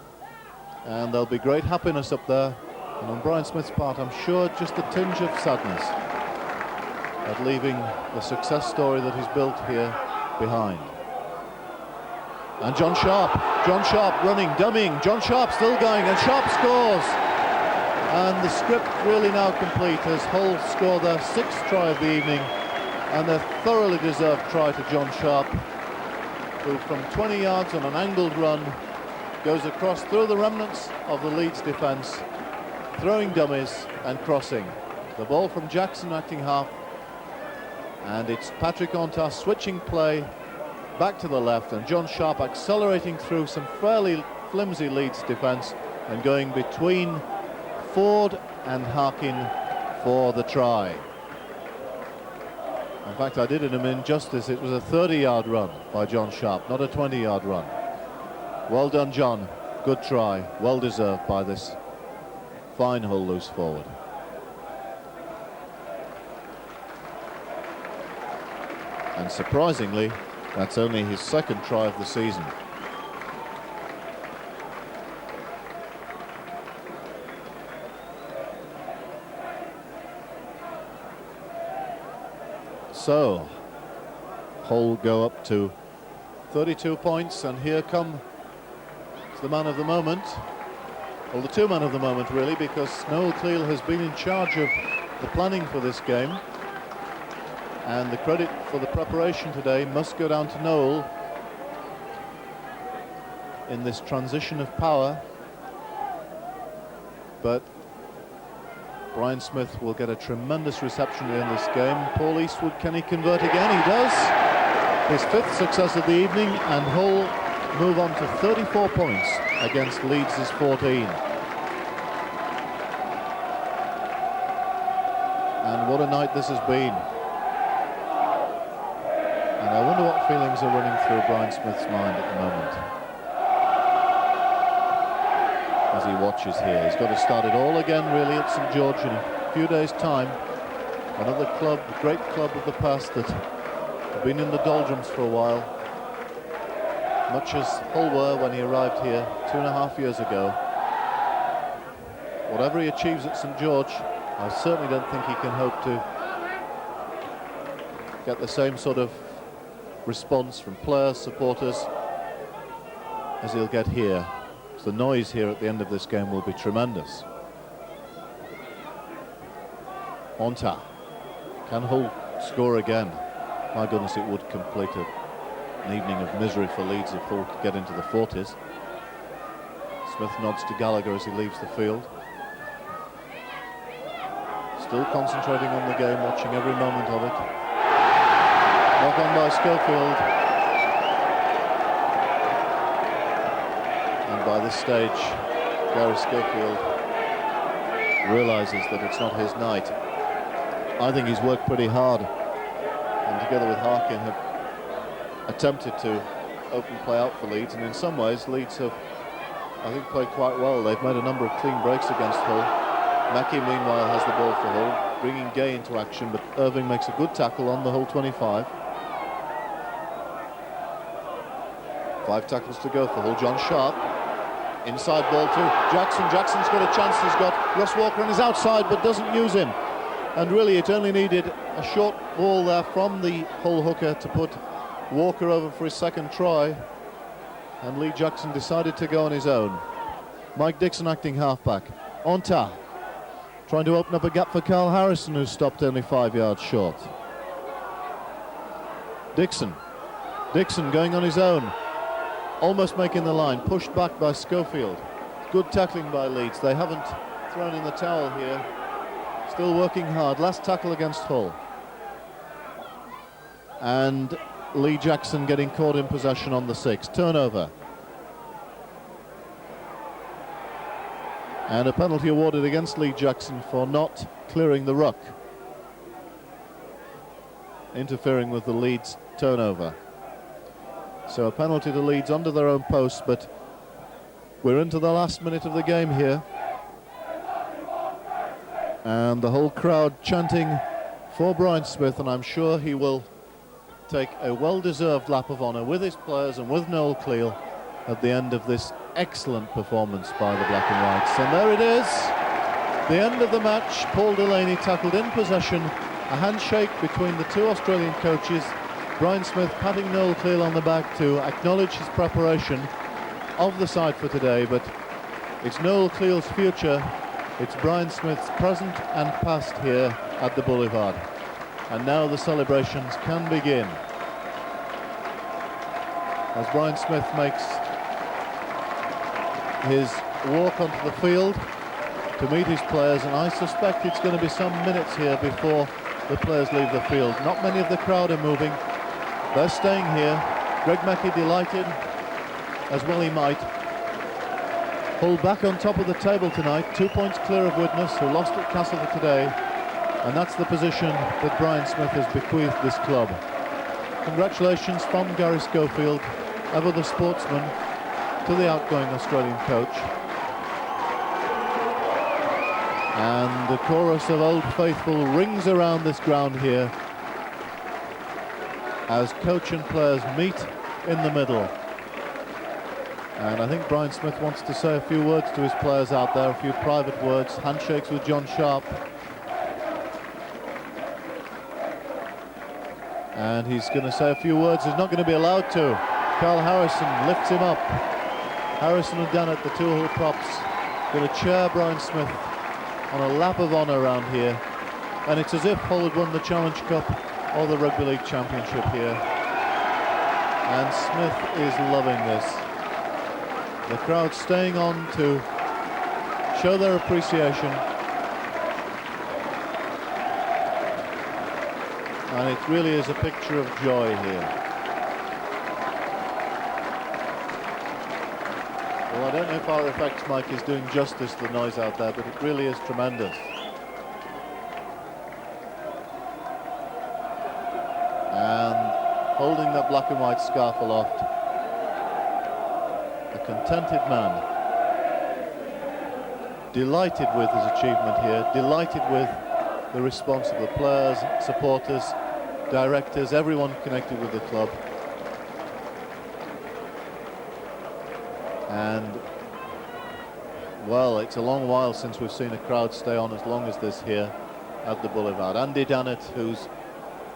S1: and there'll be great happiness up there. And on Brian Smith's part, I'm sure just a tinge of sadness at leaving the success story that he's built here behind. And John Sharp running, dummying. John Sharp still going, and Sharp scores. And the script really now complete as Hull score their 6th try of the evening, and a thoroughly deserved try to John Sharp, who from 20 yards on an angled run goes across through the remnants of the Leeds defence, throwing dummies and crossing. The ball from Jackson acting half, and it's Patrick Ontas switching play back to the left, and John Sharp accelerating through some fairly flimsy Leeds defence and going between Ford and Harkin for the try. In fact, I did him injustice. It was a 30-yard run by John Sharp, not a 20-yard run. Well done, John. Good try. Well deserved by this fine Hull loose forward. And surprisingly, that's only his second try of the season. So, Hull go up to 32 points, and here come the man of the moment. Well, the two men of the moment, really, because Noel Cleal has been in charge of the planning for this game. And the credit for the preparation today must go down to Noel in this transition of power. But Brian Smith will get a tremendous reception in this game. Paul Eastwood, can he convert again? He does. His fifth success of the evening, and Hull move on to 34 points against Leeds' 14. And what a night this has been. And I wonder what feelings are running through Brian Smith's mind at the moment as he watches here. He's got to start it all again, really, at St George in a few days' time. Another club, the great club of the past that have been in the doldrums for a while, much as Hull were when he arrived here 2.5 years ago. Whatever he achieves at St George, I certainly don't think he can hope to get the same sort of response from players, supporters, as he'll get here. So the noise here at the end of this game will be tremendous. Onta. Can Hull score again? My goodness, it would complete an evening of misery for Leeds if Hull could get into the 40s. Smith nods to Gallagher as he leaves the field. Still concentrating on the game, watching every moment of it. Knock on by Schofield. And by this stage, Gary Schofield realises that it's not his night. I think he's worked pretty hard, and together with Harkin have attempted to open play out for Leeds, and in some ways Leeds have, I think, played quite well. They've made a number of clean breaks against Hull. Mackey, meanwhile, has the ball for Hull, bringing Gay into action, but Irving makes a good tackle on the Hull 25. 5 tackles to go for Hull. John Sharp, inside ball to Jackson. Jackson's got a chance. He's got Ross Walker on his outside, but doesn't use him. And really, it only needed a short ball there from the Hull hooker to put Walker over for his second try, and Lee Jackson decided to go on his own. Mike Dixon acting halfback. Onta trying to open up a gap for Carl Harrison, who stopped only 5 yards short. Dixon going on his own, almost making the line, pushed back by Schofield. Good tackling by Leeds. They haven't thrown in the towel here, still working hard. Last tackle against Hull, and Lee Jackson getting caught in possession on the 6. Turnover. And a penalty awarded against Lee Jackson for not clearing the ruck, interfering with the Leeds turnover. So a penalty to Leeds under their own post, but we're into the last minute of the game here. And the whole crowd chanting for Brian Smith, and I'm sure he will take a well-deserved lap of honour with his players and with Noel Cleal at the end of this excellent performance by the Black and Whites. And there it is, the end of the match. Paul Delaney tackled in possession, a handshake between the two Australian coaches. Brian Smith patting Noel Cleal on the back to acknowledge his preparation of the side for today, but it's Noel Cleal's future, it's Brian Smith's present and past here at the Boulevard. And now the celebrations can begin as Brian Smith makes his walk onto the field to meet his players, and I suspect it's going to be some minutes here before the players leave the field. Not many of the crowd are moving. They're staying here. Greg Mackey delighted, as well he might. Hull back on top of the table tonight, 2 points clear of Widnes, who lost at Castleford today, and that's the position that Brian Smith has bequeathed this club. Congratulations from Gary Schofield, ever the sportsman, to the outgoing Australian coach. And the chorus of Old Faithful rings around this ground here as coach and players meet in the middle. And I think Brian Smith wants to say a few words to his players out there, a few private words, handshakes with John Sharp. And he's going to say a few words he's not going to be allowed to. Carl Harrison lifts him up. Harrison and Dennett, the two Hull props, going to chair Brian Smith on a lap of honour around here. And it's as if Hull had won the Challenge Cup or the Rugby League Championship here. And Smith is loving this. The crowd staying on to show their appreciation. And it really is a picture of joy here. Well, I don't know if our effects mic is doing justice to the noise out there, but it really is tremendous. And holding that black and white scarf aloft, a contented man, delighted with his achievement here, delighted with the response of the players, supporters, directors, everyone connected with the club. And well, it's a long while since we've seen a crowd stay on as long as this here at the Boulevard. Andy Dannett, whose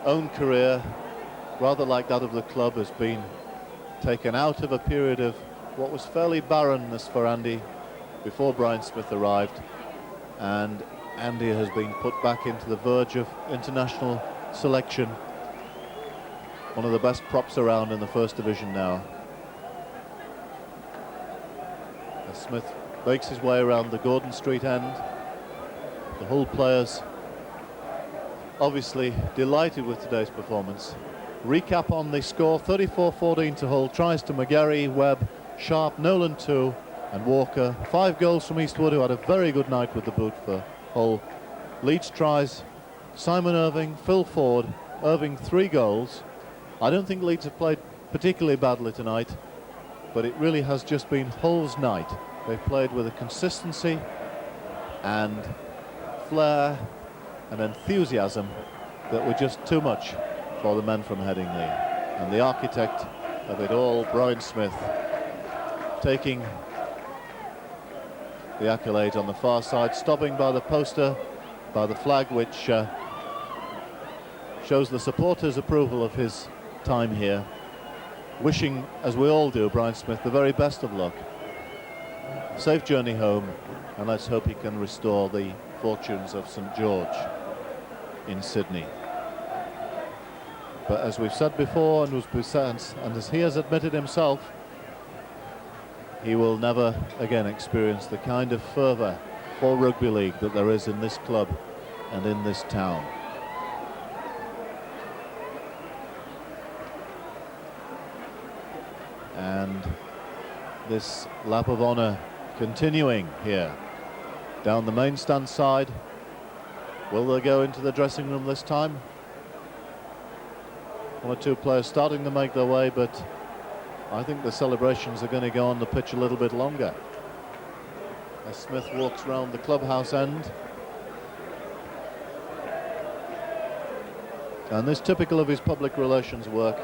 S1: own career, rather like that of the club, has been taken out of a period of what was fairly barrenness for Andy before Brian Smith arrived, and Andy has been put back into the verge of international selection. One of the best props around in the First Division now. As Smith makes his way around the Gordon Street end, the Hull players obviously delighted with today's performance. Recap on the score: 34-14 to Hull. Tries to McGarry, Webb, Sharp, Nolan 2 and Walker. 5 goals from Eastwood, who had a very good night with the boot for Hull. Leeds tries: Simon Irving, Phil Ford. Irving 3 goals. I don't think Leeds have played particularly badly tonight, but it really has just been Hull's night. They've played with a consistency and flair and enthusiasm that were just too much for the men from Headingley. And the architect of it all, Brian Smith, taking the accolade on the far side, stopping by the poster, by the flag, which shows the supporters' approval of his time here, wishing, as we all do, Brian Smith the very best of luck. Safe journey home, and let's hope he can restore the fortunes of St George in Sydney. But as we've said before, and as he has admitted himself, he will never again experience the kind of fervour for rugby league that there is in this club and in this town. And this lap of honour continuing here down the main stand side. Will they go into the dressing room this time? One or two players starting to make their way, but I think the celebrations are going to go on the pitch a little bit longer as Smith walks round the clubhouse end. And this typical of his public relations work,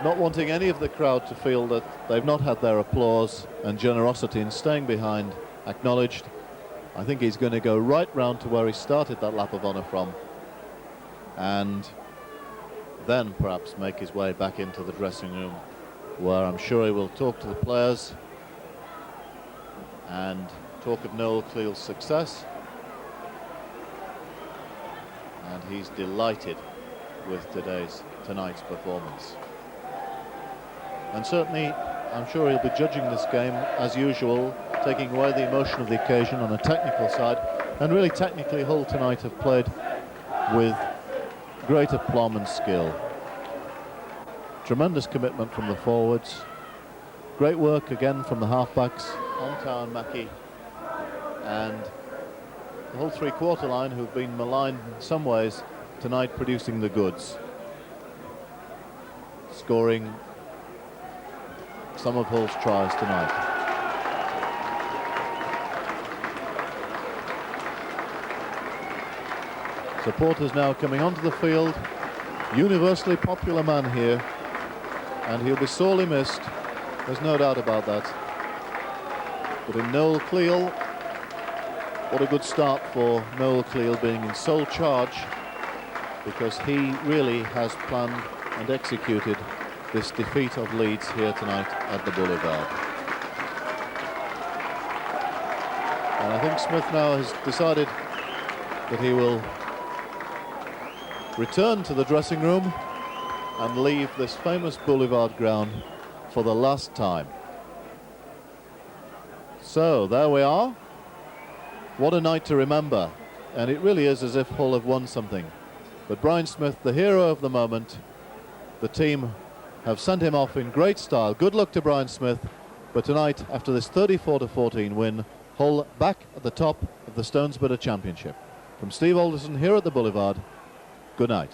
S1: not wanting any of the crowd to feel that they've not had their applause and generosity in staying behind acknowledged. I think he's going to go right round to where he started that lap of honour from, and then perhaps make his way back into the dressing room, where I'm sure he will talk to the players and talk of Noel Cleale's success. And he's delighted with tonight's performance. And certainly I'm sure he'll be judging this game as usual, taking away the emotion of the occasion on a technical side. And really technically Hull tonight have played with great aplomb and skill. Tremendous commitment from the forwards. Great work again from the halfbacks, Onta and Mackie, and the whole three-quarter line, who've been maligned in some ways tonight, producing the goods, scoring some of Hull's tries tonight. Supporters now coming onto the field. Universally popular man here, and he'll be sorely missed. There's no doubt about that. But in Noel Cleal, what a good start for Noel Cleal, being in sole charge, because he really has planned and executed this defeat of Leeds here tonight at the Boulevard. And I think Smith now has decided that he will return to the dressing room and leave this famous Boulevard ground for the last time. So there we are. What a night to remember, and it really is as if Hull have won something. But Brian Smith, the hero of the moment, the team have sent him off in great style. Good luck to Brian Smith. But tonight, after this 34-14 win, Hull back at the top of the Stonesborough Championship. From Steve Alderson here at the Boulevard, good night.